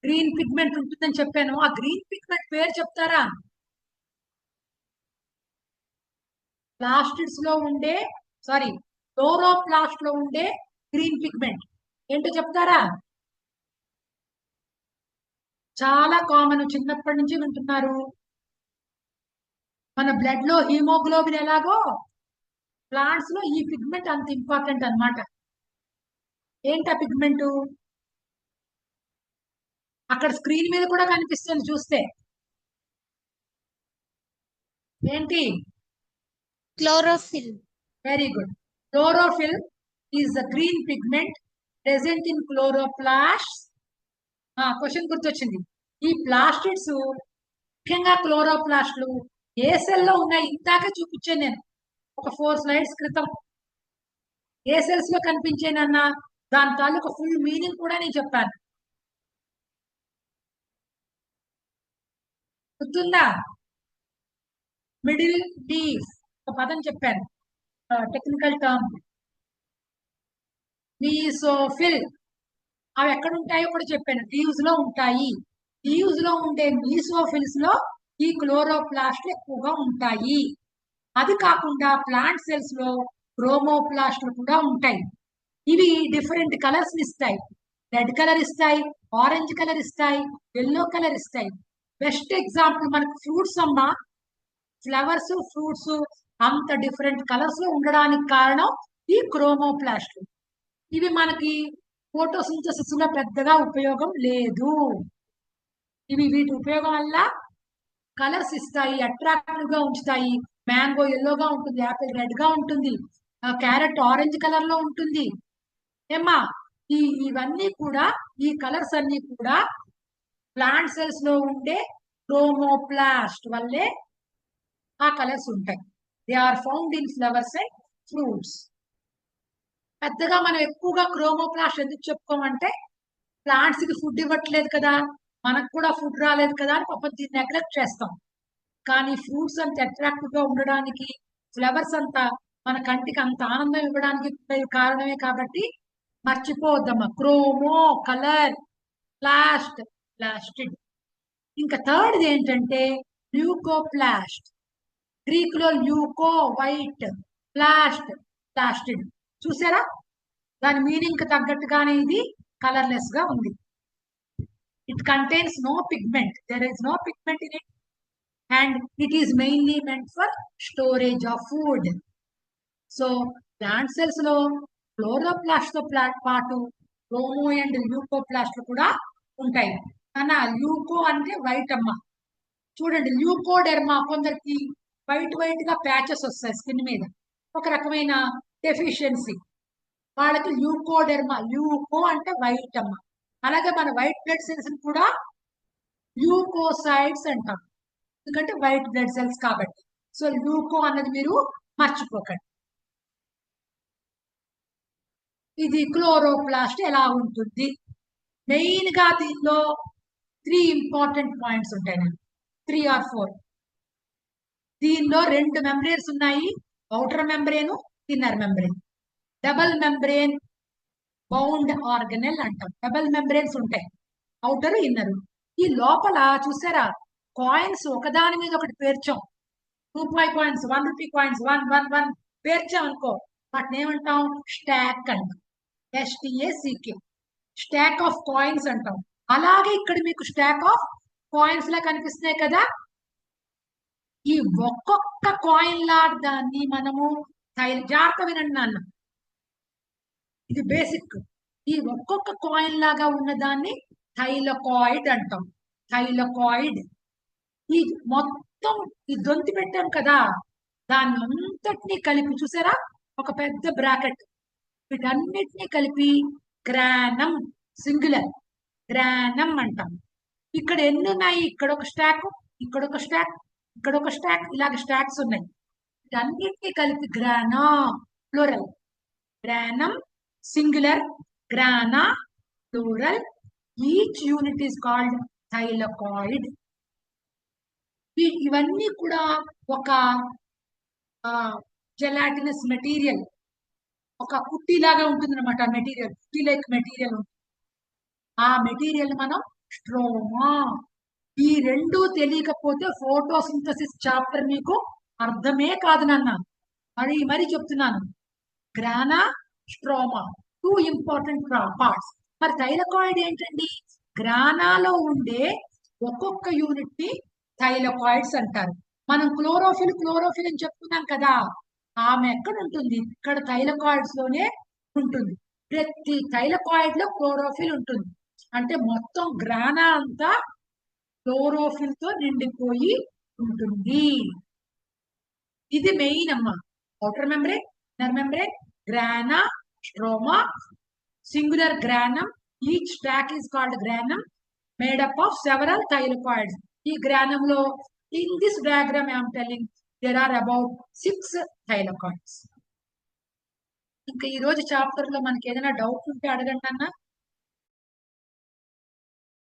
గ్రీన్ పిగ్మెంట్ ఉంటుందని చెప్పాను. ఆ గ్రీన్ పిగ్మెంట్ పేరు చెప్తారా? ప్లాస్టిడ్స్ లో ఉండే క్లోరోప్లాస్ట్ లో ఉండే గ్రీన్ పిగ్మెంట్ ఏంటో చెప్తారా? చాలా కామన్, చిన్నప్పటి నుంచి వింటున్నారు. మన బ్లడ్ లో హీమోగ్లోబిన్ ఎలాగో ప్లాంట్స్ లో ఈ పిగ్మెంట్ అంత ఇంపార్టెంట్ అన్నమాట. ఏంటా పిగ్మెంట్? అక్కడ స్క్రీన్ మీద కూడా కనిపిస్తుంది చూస్తే. ఏంటి? Chlorophyll. Very good. Chlorophyll is the green pigment present in chloroplast. Question గుర్తొచ్చింది. ఈ ప్లాస్టిడ్స్ ముఖ్యంగా క్లోరోప్లాస్ట్లు ఏ సెల్లో ఉన్నాయి ఇందాక చూపించాను నేను ఒక 4 slides క్రితం. ఏ సెల్స్ లో కనిపించేనన్నా దాని తాలూకు ఫుల్ మీనింగ్ కూడా నేను చెప్పాను. గుర్తుందా? మిడిల్ లీఫ్ ఒక పదం చెప్పాను, టెక్నికల్ టర్మ్. మీసోఫిల్ అవి ఎక్కడ ఉంటాయో కూడా చెప్పాను. లీవ్స్ లో ఉంటాయి. లీవ్స్ లో ఉండే మీసోఫిల్స్ లో ఈ క్లోరోప్లాస్ట్లు ఎక్కువగా ఉంటాయి. అది కాకుండా ప్లాంట్ సెల్స్ లో క్రోమోప్లాస్ట్లు కూడా ఉంటాయి. ఇవి డిఫరెంట్ కలర్స్ ఇస్తాయి. రెడ్ కలర్ ఇస్తాయి, ఆరెంజ్ కలర్ ఇస్తాయి, ఎల్లో కలర్ ఇస్తాయి. బెస్ట్ ఎగ్జాంపుల్ మనకు ఫ్రూట్స్ అమ్మా. ఫ్లవర్స్, ఫ్రూట్స్ అంత డిఫరెంట్ కలర్స్ లో ఉండడానికి కారణం ఈ క్రోమోప్లాస్ట్లు. ఇవి మనకి ఫోటోసింథసిస్ లో పెద్దగా ఉపయోగం లేదు. వీటి ఉపయోగం వల్ల కలర్స్ ఇస్తాయి, అట్రాక్టివ్ గా ఉంచుతాయి. మ్యాంగో ఎల్లోగా ఉంటుంది, యాపిల్ రెడ్ గా ఉంటుంది, క్యారెట్ ఆరెంజ్ కలర్ లో ఉంటుంది. ఏమ్మా, ఇవన్నీ కూడా, ఈ కలర్స్ అన్ని కూడా ప్లాంట్ సెల్స్ లో ఉండే క్రోమోప్లాస్ట్ వల్లే ఆ కలర్స్ ఉంటాయి. They are found in flowers and fruits. పెద్దగా మనం ఎక్కువగా క్రోమోప్లాస్ట్ ఎందుకు చెప్పుకోమంటే ప్లాంట్స్ కి ఫుడ్ ఇవ్వట్లేదు కదా, మనకు కూడా ఫుడ్ రాలేదు కదా అని పాపం దీన్ని నెగ్లెక్ట్ చేస్తాం. కానీ ఫ్రూట్స్ అంత అట్రాక్టివ్ గా ఉండడానికి, ఫ్లవర్స్ అంతా మన కంటికి అంత ఆనందం ఇవ్వడానికి కారణమే కాబట్టి మర్చిపోద్దమ్మా. Chromo colour, plastid. ఇంకా థర్డ్ ఏంటంటే ల్యూకోప్లాస్ట్. గ్రీక్ లో ల్యూకో వైట్, ప్లాస్టిడ్. చూసారా, దాని మీనింగ్ కి తగ్గట్టుగానే ఇది కలర్లెస్ గా ఉంది. It contains no pigment, there is no pigment in it, and it is mainly meant for storage of food. So plant cells లో క్లోరోప్లాస్ట్ తో పాటు క్రోమో అండ్ ల్యూకోప్లాస్ట్ కూడా ఉంటాయి. అన్న ల్యూకో అంటే వైట్ అమ్మ. చూడండి, ల్యూకోడెర్మా, కొందరికి వైట్ గా ప్యాచెస్ వస్తాయి స్కిన్ మీద, ఒక రకమైన డెఫిషియన్సీ, వాళ్ళకి ల్యూకోడెర్మా. ల్యూకో అంటే వైట్ అమ్మ. అలాగే మన వైట్ బ్లడ్ సెల్స్ కూడా ల్యూకోసైడ్స్ అంటాం, ఎందుకంటే వైట్ బ్లడ్ సెల్స్ కాబట్టి. సో ల్యూకో అన్నది మీరు మర్చిపోకండి. ఇది క్లోరోప్లాస్ట్ ఎలా ఉంటుంది? మెయిన్ గా దీనిలో 3 ఇంపార్టెంట్ పాయింట్స్ ఉంటాయి, 3 or 4. దీనిలో 2 మెంబ్రేన్స్ ఉన్నాయి, outer membrane, inner membrane. Double membrane bound organelle అంటాం. డబల్ మెంబ్రేన్స్ ఉంటాయి, ఔటర్ ఇన్నర్. ఈ లోపల చూసారా, కాయిన్స్ ఒకదాని మీద ఒకటి పేర్చాం. రూపాయి కాయిన్స్, 1 రూపీ కాయిన్స్, 1 1 1 పేర్చాం అనుకో, వాటిని ఏమంటాం? స్టాక్ అంటాం. STACK, స్టాక్ ఆఫ్ కాయిన్స్ అంటాం. అలాగే ఇక్కడ మీకు స్టాక్ ఆఫ్ కాయిన్స్ లా కనిపిస్తున్నాయి కదా. ఈ ఒక్కొక్క కాయిన్ లా దాన్ని మనము జాగ్రత్త వినండి నాన్న, ఇది బేసిక్. ఈ ఒక్కొక్క కాయిన్ లాగా ఉన్నదాన్ని థైలకాయిడ్ అంటాం. థైలకాయిడ్. ఈ మొత్తం ఈ దొంతి పెట్టాం కదా, దాన్ని అంతటినీ కలిపి చూసారా, ఒక పెద్ద బ్రాకెట్, వీటన్నిటినీ కలిపి గ్రానం, సింగులర్ గ్రానం అంటాం. ఇక్కడ ఎన్ని ఉన్నాయి? ఇక్కడ ఒక స్టాక్, ఇక్కడ ఒక స్టాక్, ఇక్కడ ఒక స్టాక్, ఇలాగ స్టాక్స్ ఉన్నాయి. వీటన్నిటినీ కలిపి grana, plural. Granum singular, grana plural. Each unit is called thylakoid. ఇవన్నీ కూడా ఒక జెలాటినస్ మెటీరియల్, ఒక కుట్టి లాగా ఉంటుంది అనమాట. మెటీరియల్ కుట్టి లైక్ మెటీరియల్ ఉంటుంది. ఆ మెటీరియల్ మనం స్ట్రోమా. ఈ 2 తెలియకపోతే ఫోటోసింథసిస్ చాప్టర్ మీకు అర్థమే కాదు నాన్న. మరి చెప్తున్నాను, గ్రానా, స్ట్రోమా 2 ఇంపార్టెంట్ పార్ట్స్. మరి థైలకాయిడ్ ఏంటండి? గ్రానాలో ఉండే ఒక్కొక్క యూనిట్ ని థైలకాయిడ్స్ అంటారు. మనం క్లోరోఫిల్ అని చెప్తున్నాం కదా, ఆమె ఎక్కడ ఉంటుంది? ఇక్కడ థైలకాయిడ్స్ లోనే ఉంటుంది. ప్రతి థైలకాయిడ్ లో క్లోరోఫిల్ ఉంటుంది. అంటే మొత్తం గ్రానా అంతా క్లోరోఫిల్ తో నిండిపోయి ఉంటుంది. ఇది మెయిన్ అమ్మా. Outer membrane, inner membrane, grana, stroma, singular granum. Each stack is called granum, made up of several thylakoids. ఈ గ్రానంలో, in this diagram I am telling, there are about 6 thylakoids. ఇంకా ఈ రోజు చాప్టర్ లో మనకి ఏదైనా డౌట్ ఉంటే అడగండి అన్న.